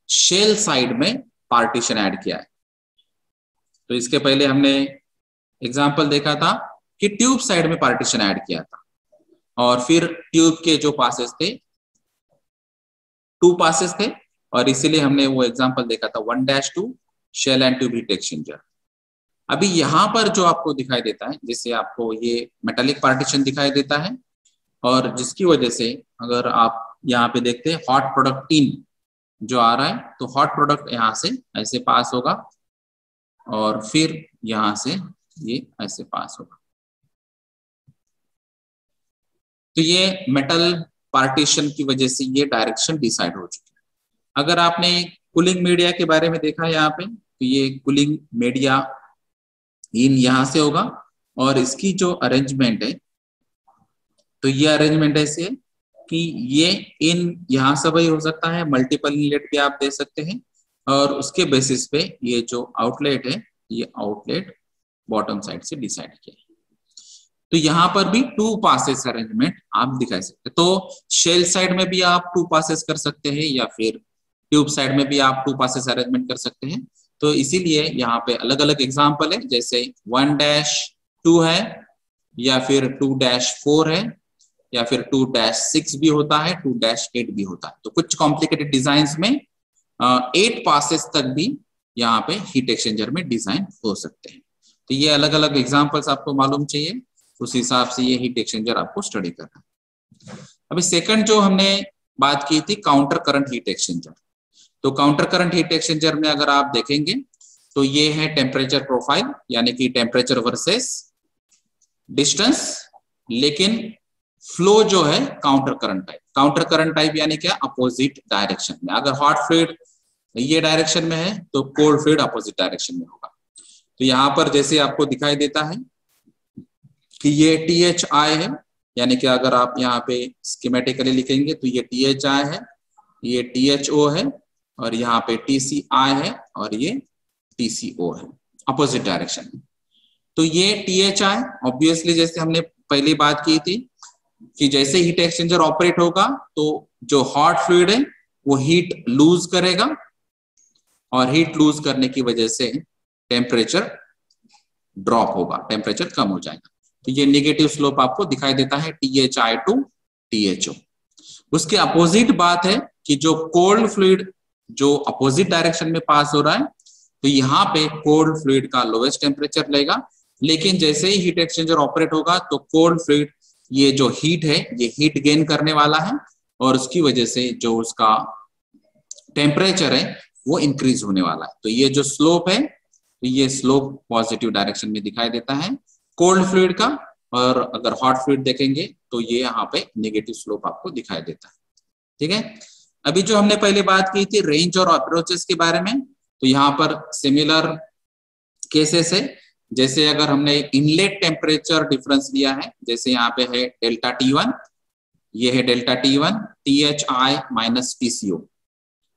शेल साइड में पार्टीशन ऐड किया है। तो इसके पहले हमने एग्जांपल देखा था कि ट्यूब साइड में पार्टीशन ऐड किया था, और फिर ट्यूब के जो पासेस थे 2 पासेस थे, और इसीलिए हमने वो एग्जांपल देखा था 1-2 shell and tube heat exchanger. अभी यहाँ पर जो आपको दिखाई देता है, जिससे आपको ये मेटालिक पार्टीशन दिखाई देता है, और जिसकी वजह से अगर आप यहाँ पे देखते हैं हॉट प्रोडक्ट 3 जो आ रहा है, तो हॉट प्रोडक्ट यहाँ से ऐसे पास होगा और फिर यहाँ से ये ऐसे पास होगा। तो ये मेटल पार्टीशन की वजह से ये डायरेक्शन डिसाइड हो चुकी है। अगर आपने कूलिंग मीडिया के बारे में देखा यहाँ पे, तो ये कूलिंग मीडिया इन यहाँ से होगा, और इसकी जो अरेंजमेंट है तो ये अरेंजमेंट ऐसे है कि ये इन यहाँ से भी हो सकता है, मल्टीपल इनलेट भी आप दे सकते हैं, और उसके बेसिस पे ये जो आउटलेट है ये आउटलेट बॉटम साइड से डिसाइड किया है। तो यहाँ पर भी 2 पासेस अरेंजमेंट आप दिखा सकते हैं। तो शेल साइड में भी आप 2 पासेस कर सकते हैं, या फिर ट्यूब साइड में भी आप 2 पासेस अरेंजमेंट कर सकते हैं। तो इसीलिए यहाँ पे अलग अलग एग्जाम्पल है, जैसे 1-2 है, या फिर 2-4 है, या फिर 2-6 भी होता है, 2-8 भी होता है। तो कुछ कॉम्प्लिकेटेड डिजाइन में 8 पासेस तक भी यहाँ पे हीट एक्सचेंजर में डिजाइन हो सकते हैं। तो ये अलग अलग एग्जांपल्स आपको मालूम चाहिए, उस हिसाब से ये हीट एक्सचेंजर आपको स्टडी करना है। अभी सेकंड जो हमने बात की थी काउंटर करंट हीट एक्सचेंजर। तो काउंटर करंट हीट एक्सचेंजर में अगर आप देखेंगे तो ये है टेम्परेचर प्रोफाइल, यानी कि टेम्परेचर वर्सेस डिस्टेंस, लेकिन फ्लो जो है counter current type. Counter current type यानी क्या, अपोजिट डायरेक्शन में। अगर हॉट फ्लूइड ये डायरेक्शन में है तो कोल्ड फ्लूइड अपोजिट डायरेक्शन में होगा। तो यहाँ पर जैसे आपको दिखाई देता है कि ये THI है, यानी कि अगर आप यहाँ पे स्कीमेटिकली लिखेंगे तो ये THI है, ये THO है, और यहाँ पे TCI है, और ये TCO है अपोजिट डायरेक्शन में। तो ये THI ऑब्वियसली जैसे हमने पहली बात की थी कि जैसे हीट एक्सचेंजर ऑपरेट होगा तो जो हॉट फ्लूइड है वो हीट लूज करेगा, और हीट लूज करने की वजह से टेम्परेचर ड्रॉप होगा, टेम्परेचर कम हो जाएगा। तो ये नेगेटिव स्लोप आपको दिखाई देता है THI टू THO। उसके अपोजिट बात है कि जो कोल्ड फ्लूइड जो अपोजिट डायरेक्शन में पास हो रहा है, तो यहाँ पे कोल्ड फ्लूइड का लोएस्ट टेम्परेचर लेगा, लेकिन जैसे ही हीट एक्सचेंजर ऑपरेट होगा तो कोल्ड फ्लूइड ये जो हीट है ये हीट गेन करने वाला है, और उसकी वजह से जो उसका टेम्परेचर है वो इंक्रीज होने वाला है। तो ये जो स्लोप है तो ये स्लोप पॉजिटिव डायरेक्शन में दिखाई देता है कोल्ड फ्लूइड का, और अगर हॉट फ्लूइड देखेंगे तो ये यहाँ पे नेगेटिव स्लोप आपको दिखाई देता है। ठीक है, अभी जो हमने पहले बात की थी रेंज और अप्रोचेस के बारे में, तो यहाँ पर सिमिलर केसेस है। जैसे अगर हमने इनलेट टेम्परेचर डिफरेंस लिया है, जैसे यहाँ पे है डेल्टा T1, ये है delta T1 THI minus TCO।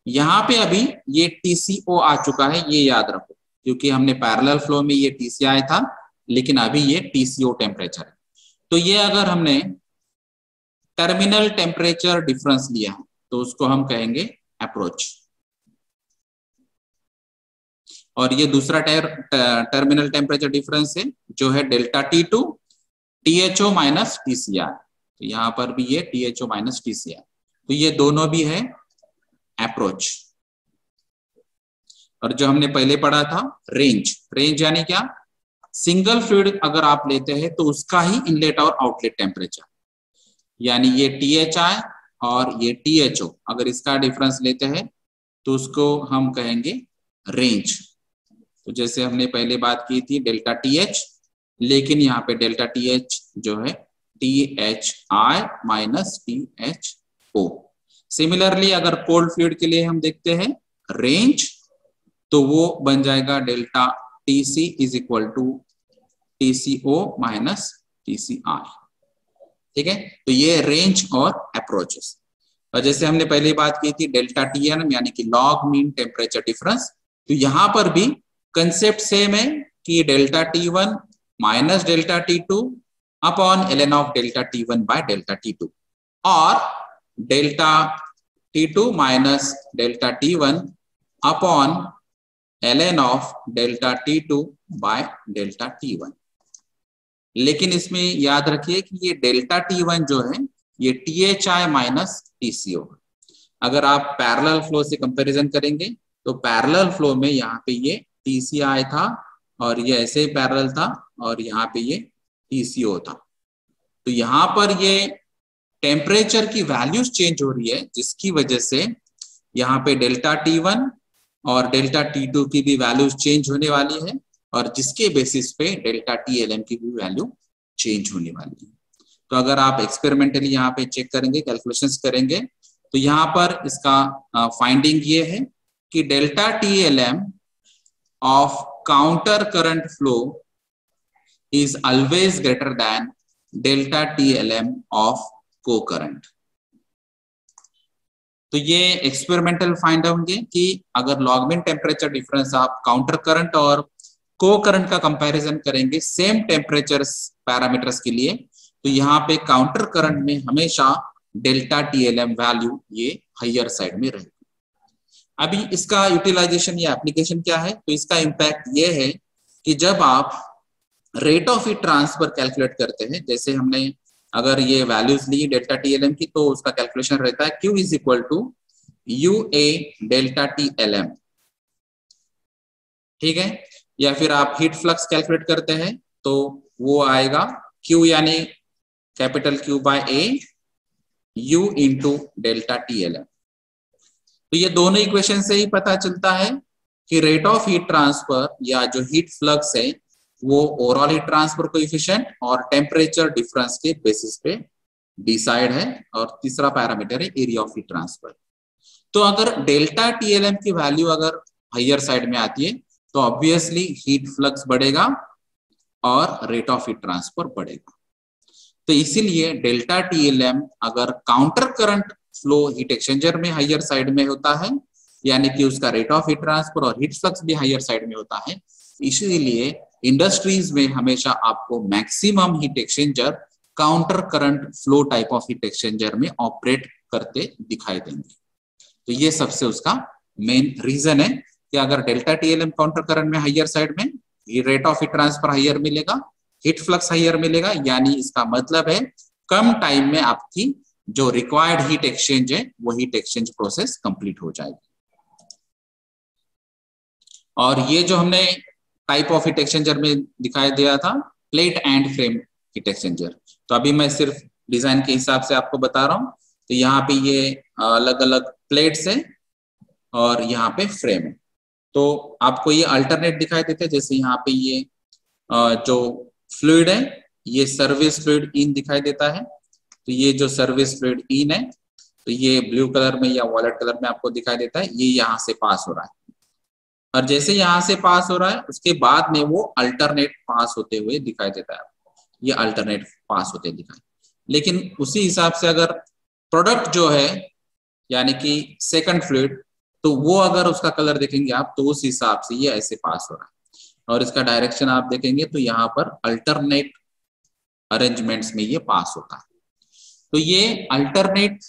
यहाँ पे अभी ये TCO आ चुका है, ये याद रखो, क्योंकि हमने पैरेलल फ्लो में ये TCI था, लेकिन अभी ये TCO टेम्परेचर है। तो ये अगर हमने टर्मिनल टेम्परेचर डिफरेंस लिया है तो उसको हम कहेंगे अप्रोच, और ये दूसरा टर्मिनल टेम्परेचर डिफरेंस है जो है delta T2 THO minus TCI। तो यहाँ पर भी ये THO माइनस TCI, तो ये दोनों भी है अप्रोच। और जो हमने पहले पढ़ा था रेंज, रेंज यानी क्या, सिंगल फ्लूइड अगर आप लेते हैं तो उसका ही इनलेट और आउटलेट टेम्परेचर, यानी ये THI और ये THO अगर इसका डिफरेंस लेते हैं तो उसको हम कहेंगे रेंज। तो जैसे हमने पहले बात की थी डेल्टा TH, लेकिन यहाँ पे डेल्टा TH जो है THI माइनस THO। सिमिलरली अगर कोल्ड फ्लूइड के लिए हम देखते हैं रेंज, तो वो बन जाएगा delta TC is equal to TCO minus TCI। ठीक है, तो ये रेंज और अप्रोचेस। और जैसे हमने पहले बात की थी डेल्टा TN यानी कि लॉग मीन टेम्परेचर डिफरेंस, तो यहाँ पर भी कंसेप्ट सेम है कि delta T1 minus delta T2 upon ln of delta T1 by delta T2, और delta T2 minus delta T1 upon ln of delta T2 by delta T1। लेकिन इसमें याद रखिए कि ये डेल्टा T1 जो है ये THI माइनस TCO। अगर आप पैरेलल फ्लो से कंपैरिजन करेंगे तो पैरेलल फ्लो में यहाँ पे ये TCI था और ये ऐसे ही पैरेलल था, और यहाँ पे ये TCO था। तो यहाँ पर ये टेम्परेचर की वैल्यूज चेंज हो रही है, जिसकी वजह से यहाँ पे डेल्टा T1 और डेल्टा T2 की भी वैल्यूज चेंज होने वाली है, और जिसके बेसिस पे डेल्टा TLM की भी वैल्यू चेंज होने वाली है। तो अगर आप एक्सपेरिमेंटली यहाँ पे चेक करेंगे, कैलकुलेशंस करेंगे, तो यहाँ पर इसका फाइंडिंग ये है कि delta TLM of counter current flow is always greater than delta TLM of को करंट। तो ये एक्सपेरिमेंटल फाइंड होंगे कि अगर लॉग मीन टेम्परेचर डिफरेंस आप काउंटर करंट और को करंट का कंपैरिजन करेंगे सेम टेम्परेचर पैरामीटर्स के लिए, तो यहाँ पे काउंटर करंट में हमेशा डेल्टा TLM वैल्यू ये हायर साइड में रहेगी। अभी इसका यूटिलाइजेशन या एप्लीकेशन क्या है, तो इसका इम्पैक्ट ये है कि जब आप rate of heat transfer calculate करते हैं, जैसे हमने अगर ये वैल्यूज ली डेल्टा TLM की, तो उसका कैलकुलेशन रहता है Q is equal to UA delta TLM। ठीक है, या फिर आप हीट फ्लक्स कैलकुलेट करते हैं तो वो आएगा Q यानी capital Q by A U into delta TLM। तो ये दोनों इक्वेशन से ही पता चलता है कि रेट ऑफ हीट ट्रांसफर या जो हीट फ्लक्स है वो ओवरऑल हीट ट्रांसफर कोएफिशिएंट और टेम्परेचर डिफरेंस के बेसिस पे डिसाइड है, और तीसरा पैरामीटर है एरिया ऑफ हीट ट्रांसफर। तो अगर डेल्टा TLM की वैल्यू अगर हायर साइड में आती है तो ऑब्वियसली हीट फ्लक्स बढ़ेगा और रेट ऑफ हीट ट्रांसफर बढ़ेगा। तो इसीलिए डेल्टा TLM अगर counter current flow heat exchanger में हायर साइड में होता है, यानी कि उसका रेट ऑफ हीट ट्रांसफर और हीट फ्लक्स भी हायर साइड में होता है, इसीलिए इंडस्ट्रीज में हमेशा आपको maximum heat exchanger counter current flow type of heat exchanger में ऑपरेट करते दिखाई देंगे। तो ये सबसे उसका मेन रीजन है कि अगर डेल्टा TLM काउंटर करंट में हायर साइड में rate of heat transfer higher मिलेगा, हीट फ्लक्स हायर मिलेगा, यानी इसका मतलब है कम टाइम में आपकी जो रिक्वायर्ड हीट एक्सचेंज है वो हीट एक्सचेंज प्रोसेस कंप्लीट हो जाएगी। और ये जो हमने टाइप ऑफ हीट एक्सचेंजर में दिखाई दिया था plate and frame heat exchanger, तो अभी मैं सिर्फ डिजाइन के हिसाब से आपको बता रहा हूँ। तो यहाँ पे ये अलग अलग प्लेट्स है और यहाँ पे फ्रेम है। तो आपको ये अल्टरनेट दिखाई देते हैं। जैसे यहाँ पे ये जो फ्लूइड है ये सर्विस फ्लूइड इन दिखाई देता है, तो ये जो सर्विस फ्लूइड इन है तो ये ब्लू कलर में या वॉयलेट कलर में आपको दिखाई देता है, ये यहाँ से पास हो रहा है। और जैसे यहाँ से पास हो रहा है उसके बाद में वो अल्टरनेट पास होते हुए दिखाई देता है, ये अल्टरनेट पास होते दिखाई। लेकिन उसी हिसाब से अगर प्रोडक्ट जो है यानी कि सेकंड फ्लूइड, तो वो अगर उसका कलर देखेंगे आप तो उस हिसाब से ये ऐसे पास हो रहा है। और इसका डायरेक्शन आप देखेंगे तो यहाँ पर अल्टरनेट अरेंजमेंट्स में ये पास होता है। तो ये अल्टरनेट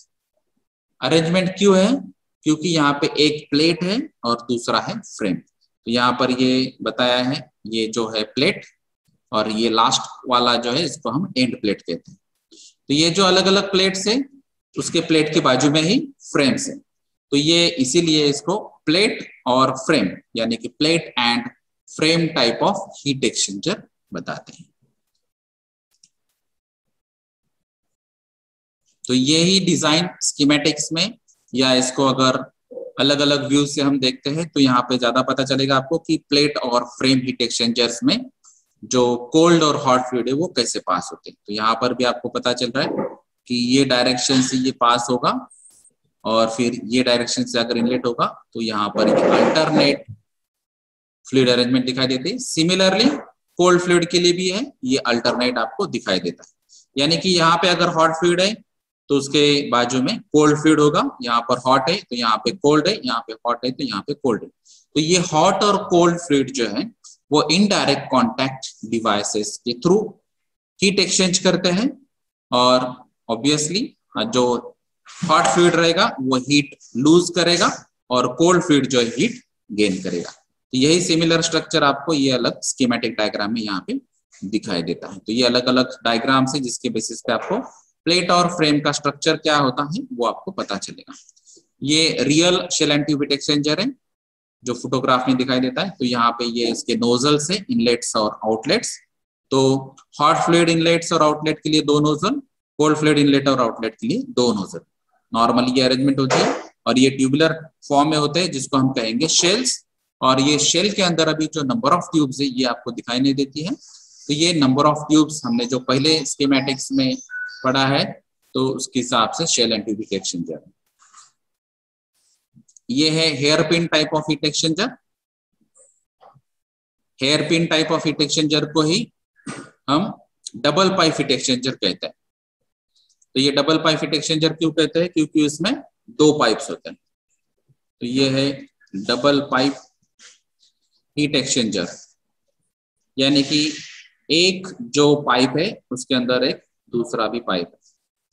अरेंजमेंट क्यों है? क्योंकि यहाँ पे एक प्लेट है और दूसरा है फ्रेम। तो यहाँ पर ये बताया है, ये जो है प्लेट और ये लास्ट वाला जो है इसको हम एंड प्लेट कहते हैं। तो ये जो अलग अलग प्लेट्स है उसके प्लेट के बाजू में ही फ्रेम्स है, तो ये इसीलिए इसको प्लेट और फ्रेम यानी कि plate and frame type of heat exchanger बताते हैं। तो ये ही डिजाइन स्कीमेटिक्स में, या इसको अगर अलग अलग व्यू से हम देखते हैं तो यहाँ पे ज्यादा पता चलेगा आपको कि प्लेट और फ्रेम हीट एक्सचेंजर्स में जो कोल्ड और हॉट फ्लूइड है वो कैसे पास होते हैं। तो यहाँ पर भी आपको पता चल रहा है कि ये डायरेक्शन से ये पास होगा और फिर ये डायरेक्शन से अगर इनलेट होगा तो यहाँ पर अल्टरनेट फ्लूइड अरेंजमेंट दिखाई देती है। सिमिलरली कोल्ड फ्लूइड के लिए भी है, ये अल्टरनेट आपको दिखाई देता है। यानी कि यहाँ पे अगर हॉट फ्लूइड है तो उसके बाजू में कोल्ड फ्लूइड होगा, यहाँ पर हॉट है तो यहाँ पे कोल्ड है, यहाँ पे हॉट है तो यहाँ पे कोल्ड है। तो ये हॉट और कोल्ड फ्लूइड जो है वो इनडायरेक्ट कॉन्टैक्ट डिवाइसेस के थ्रू हीट एक्सचेंज करते हैं, और ऑब्वियसली जो हॉट फ्लूइड रहेगा वो हीट लूज करेगा और कोल्ड फ्लूइड जो है हीट गेन करेगा। तो यही सिमिलर स्ट्रक्चर आपको ये अलग स्कीमेटिक डायग्राम में यहाँ पे दिखाई देता है। तो ये अलग अलग डायग्राम से जिसके बेसिस पे आपको प्लेट और फ्रेम का स्ट्रक्चर क्या होता है वो आपको पता चलेगा। ये real shell and tube heat exchanger है जो फोटोग्राफ में दिखाई देता है। तो यहाँ पे ये इसके नोजल्स है, इनलेट्स और आउटलेट्स। तो हॉट फ्लूइड इनलेट्स और आउटलेट के लिए 2 नोजल, कोल्ड फ्लूइड इनलेट और आउटलेट के लिए 2 नोजल। नॉर्मली ये अरेंजमेंट होती है और ये ट्यूबुलर फॉर्म में होते हैं जिसको हम कहेंगे शेल्स। और ये शेल के अंदर अभी जो नंबर ऑफ ट्यूब्स है ये आपको दिखाई नहीं देती है। तो ये नंबर ऑफ ट्यूब्स हमने जो पहले स्कीमेटिक्स में पढ़ा है तो उसके हिसाब से shell and tube heat exchanger. ये है hair pin type of heat exchanger. Hair pin type of heat exchanger को ही हम डबल पाइप हीट एक्सचेंजर कहते हैं। तो ये डबल पाइप हीट एक्सचेंजर क्यों कहते हैं? क्योंकि इसमें 2 पाइप्स होते हैं। तो ये है डबल पाइप हीट एक्सचेंजर, यानी कि एक जो पाइप है उसके अंदर एक दूसरा भी पाइप है।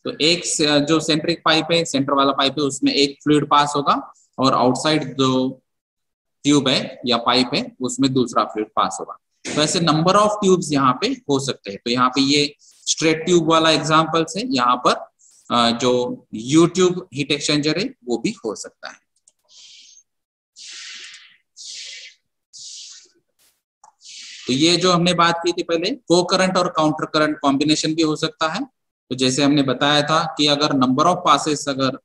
तो एक जो सेंट्रिक पाइप है, सेंटर वाला पाइप है, उसमें एक फ्लूइड पास होगा और आउटसाइड जो ट्यूब है या पाइप है उसमें दूसरा फ्लूइड पास होगा। तो ऐसे नंबर ऑफ ट्यूब्स यहाँ पे हो सकते हैं। तो यहाँ पे ये स्ट्रेट ट्यूब वाला एग्जांपल्स है, यहाँ पर जो यू ट्यूब हीट एक्सचेंजर है वो भी हो सकता है। तो ये जो हमने बात की थी पहले, को करंट और काउंटर करंट कॉम्बिनेशन भी हो सकता है। तो जैसे हमने बताया था कि अगर नंबर ऑफ पासेस अगर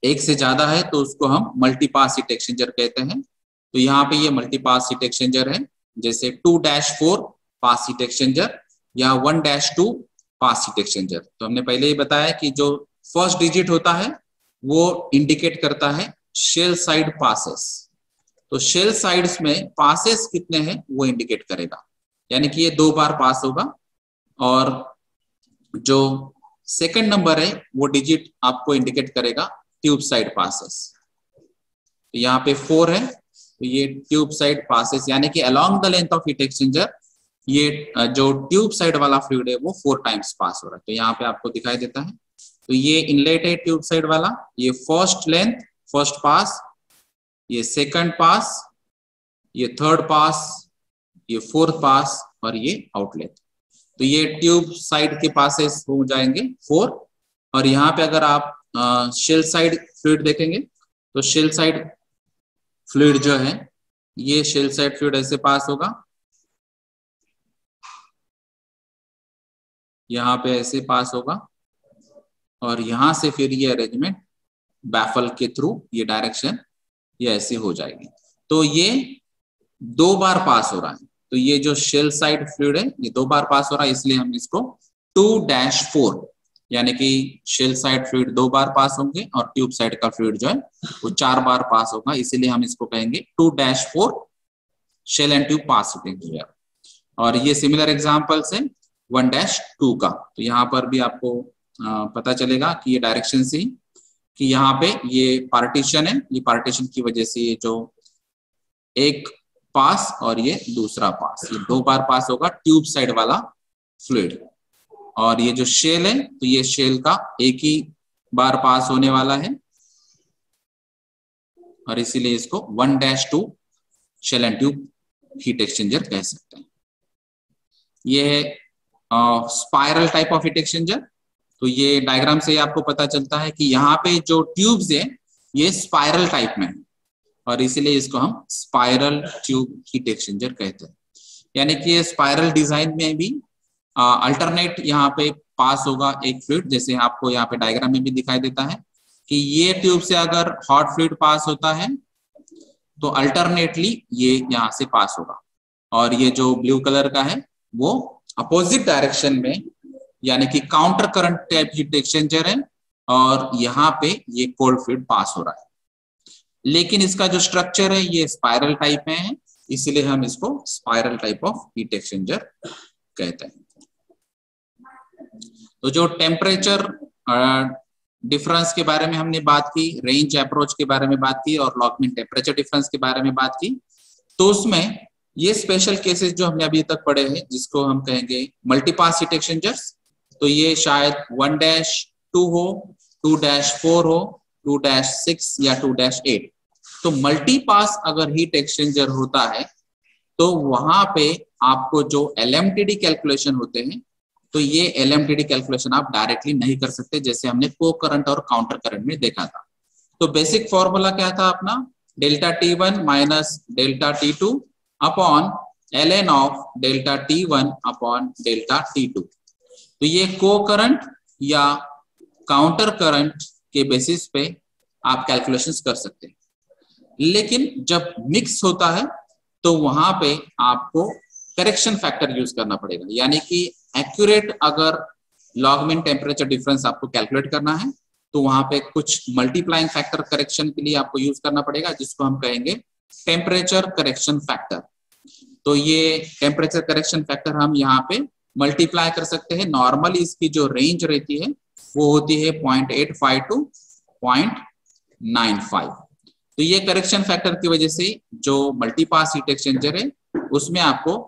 एक से ज्यादा है तो उसको हम मल्टीपास हीट एक्सचेंजर कहते हैं। तो यहाँ पे ये मल्टीपास हीट एक्सचेंजर है, जैसे 2-4 पास हीट एक्सचेंजर या 1-2 पास हीट एक्सचेंजर। तो हमने पहले ही बताया कि जो फर्स्ट डिजिट होता है वो इंडिकेट करता है शेल साइड पासेस। तो शेल साइड्स में पासेस कितने हैं वो इंडिकेट करेगा, यानी कि ये 2 बार पास होगा। और जो सेकंड नंबर है वो डिजिट आपको इंडिकेट करेगा ट्यूब साइड पासेस। तो यहाँ पे 4 है तो ये ट्यूब साइड पासेस, यानी कि along the length of heat exchanger ये जो ट्यूब साइड वाला फ्लूइड है वो 4 टाइम्स पास हो रहा है। तो यहाँ पे आपको दिखाई देता है। तो ये इनलेट है ट्यूब साइड वाला, ये फर्स्ट लेंथ फर्स्ट पास, ये सेकंड पास, ये थर्ड पास, ये फोर्थ पास और ये आउटलेट। तो ये ट्यूब साइड के पासेस हो जाएंगे 4। और यहाँ पे अगर आप शेल साइड फ्लूइड देखेंगे तो शेल साइड फ्लूइड जो है ये शेल साइड फ्लूइड ऐसे पास होगा, यहाँ पे ऐसे पास होगा और यहाँ से फिर ये अरेंजमेंट बैफल के थ्रू ये डायरेक्शन ये ऐसी हो जाएगी। तो ये 2 बार पास हो रहा है, तो ये जो शेल साइड फ्लूइड है ये 2 बार पास हो रहा है, इसलिए हम इसको 2-4 यानी कि शेल साइड फ्लूइड 2 बार पास होंगे और ट्यूब साइड का फ्लूइड जो है वो 4 बार पास होगा, इसीलिए हम इसको कहेंगे 2-4 shell and tube pass here. और ये सिमिलर एग्जांपल्स है 1-2 का। तो यहाँ पर भी आपको पता चलेगा कि ये डायरेक्शन से कि यहाँ पे ये पार्टीशन है, ये पार्टीशन की वजह से ये जो एक पास और ये दूसरा पास, ये 2 बार पास होगा ट्यूब साइड वाला फ्लूइड। और ये जो शेल है तो ये शेल का एक ही बार पास होने वाला है और इसीलिए इसको 1-2 shell and tube heat exchanger कह सकते हैं। ये है spiral type of heat exchanger. तो ये डायग्राम से आपको पता चलता है कि यहाँ पे जो ट्यूब्स है ये स्पाइरल टाइप में है और इसीलिए इसको हम स्पाइरल ट्यूब हीट एक्सचेंजर कहते हैं। यानी कि स्पाइरल डिजाइन में भी अल्टरनेट यहाँ पे पास होगा एक फ्लूइड, जैसे आपको यहाँ पे डायग्राम में भी दिखाई देता है कि ये ट्यूब से अगर हॉट फ्लूइड पास होता है तो अल्टरनेटली ये यहाँ से पास होगा, और ये जो ब्लू कलर का है वो अपोजिट डायरेक्शन में यानी कि counter current type heat exchanger है और यहाँ पे ये कोल्ड फ्लूइड पास हो रहा है। लेकिन इसका जो स्ट्रक्चर है ये स्पाइरल टाइप में है, इसलिए हम इसको spiral type of heat exchanger कहते हैं। तो जो टेम्परेचर डिफरेंस के बारे में हमने बात की, रेंज अप्रोच के बारे में बात की और लॉग मीन टेम्परेचर डिफरेंस के बारे में बात की, तो उसमें ये स्पेशल केसेस जो हमने अभी तक पढ़े हैं जिसको हम कहेंगे मल्टीपास हीट एक्सचेंजर्स, तो ये शायद 1-2 हो, 2-4 हो, 2-6 या 2-8। तो मल्टीपास अगर हीट एक्सचेंजर होता है तो वहां पे आपको जो LMTD कैलकुलेशन होते हैं तो ये LMTD कैलकुलेशन आप डायरेक्टली नहीं कर सकते, जैसे हमने को करंट और काउंटर करंट में देखा था। तो बेसिक फॉर्मूला क्या था अपना, delta T1 minus delta T2 upon ln of delta T1 upon delta T2। तो ये को करंट या काउंटर करंट के बेसिस पे आप कैलकुलेशंस कर सकते हैं। लेकिन जब मिक्स होता है तो वहां पे आपको करेक्शन फैक्टर यूज करना पड़ेगा, यानी कि एक्यूरेट अगर लॉग मीन टेम्परेचर डिफरेंस आपको कैलकुलेट करना है तो वहां पे कुछ मल्टीप्लाइंग फैक्टर करेक्शन के लिए आपको यूज करना पड़ेगा, जिसको हम कहेंगे टेम्परेचर करेक्शन फैक्टर। तो ये टेम्परेचर करेक्शन फैक्टर हम यहाँ पे मल्टीप्लाई कर सकते हैं। नॉर्मली इसकी जो रेंज रहती है वो होती है 0.85 टू 0.95। तो ये करेक्शन फैक्टर की वजह से जो मल्टीपास हीट एक्सचेंजर है उसमें आपको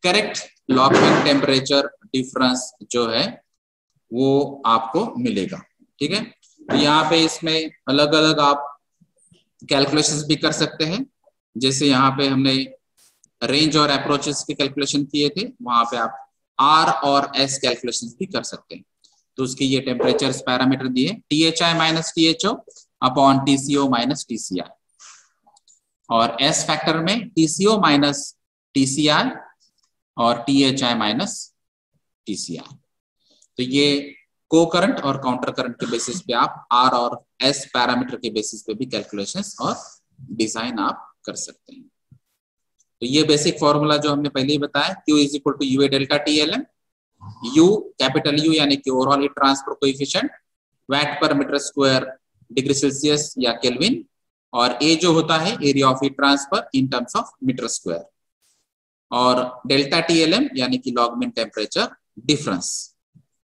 correct log mean temperature difference जो है वो आपको मिलेगा। ठीक है, तो यहाँ पे इसमें अलग अलग आप कैलकुलेशंस भी कर सकते हैं, जैसे यहाँ पे हमने रेंज और अप्रोचेस के कैलकुलेशन किए थे, वहां पे आप R और S कैलकुलेशंस भी कर सकते हैं। तो उसके ये टेम्परेचर पैरामीटर दिए THI minus THO upon TCO minus TCI, और S फैक्टर में TCO माइनस TCI और THI माइनस TCI। तो ये को करंट और काउंटर करंट के बेसिस पे आप R और S पैरामीटर के बेसिस पे भी कैलकुलेशंस और डिजाइन आप कर सकते हैं। तो ये बेसिक फॉर्मूला जो हमने पहले ही बताया, Q is equal to UA delta TLM, U capital U यानी कि overall heat transfer coefficient, watt per metre square degree Celsius या केल्विन, और A जो होता है area of heat transfer in terms of metre square, और delta TLM यानी कि लॉग मीन टेम्परेचर डिफरेंस।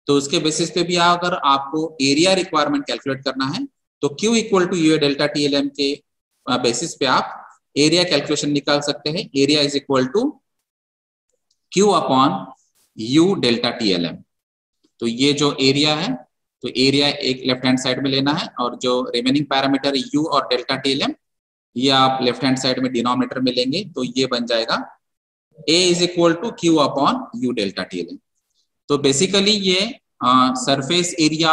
तो उसके बेसिस पे भी अगर आपको एरिया रिक्वायरमेंट कैलकुलेट करना है तो Q equal to UA delta TLM के बेसिस पे आप एरिया कैलकुलेशन निकाल सकते हैं। Area is equal to Q upon U delta TLM। तो ये जो एरिया है तो एरिया एक लेफ्ट हैंड साइड में लेना है और जो रिमेनिंग पैरामीटर U और डेल्टा TLM ये आप लेफ्ट हैंड साइड में डिनोमिनेटर में लेंगे, तो ये बन जाएगा A is equal to Q upon U delta TLM। तो बेसिकली ये सरफेस एरिया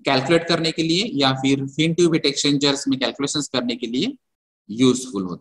कैलकुलेट करने के लिए या फिर फिन ट्यूब हीट एक्सचेंजर्स में कैलकुलेशंस करने के लिए यूजफुल होता है।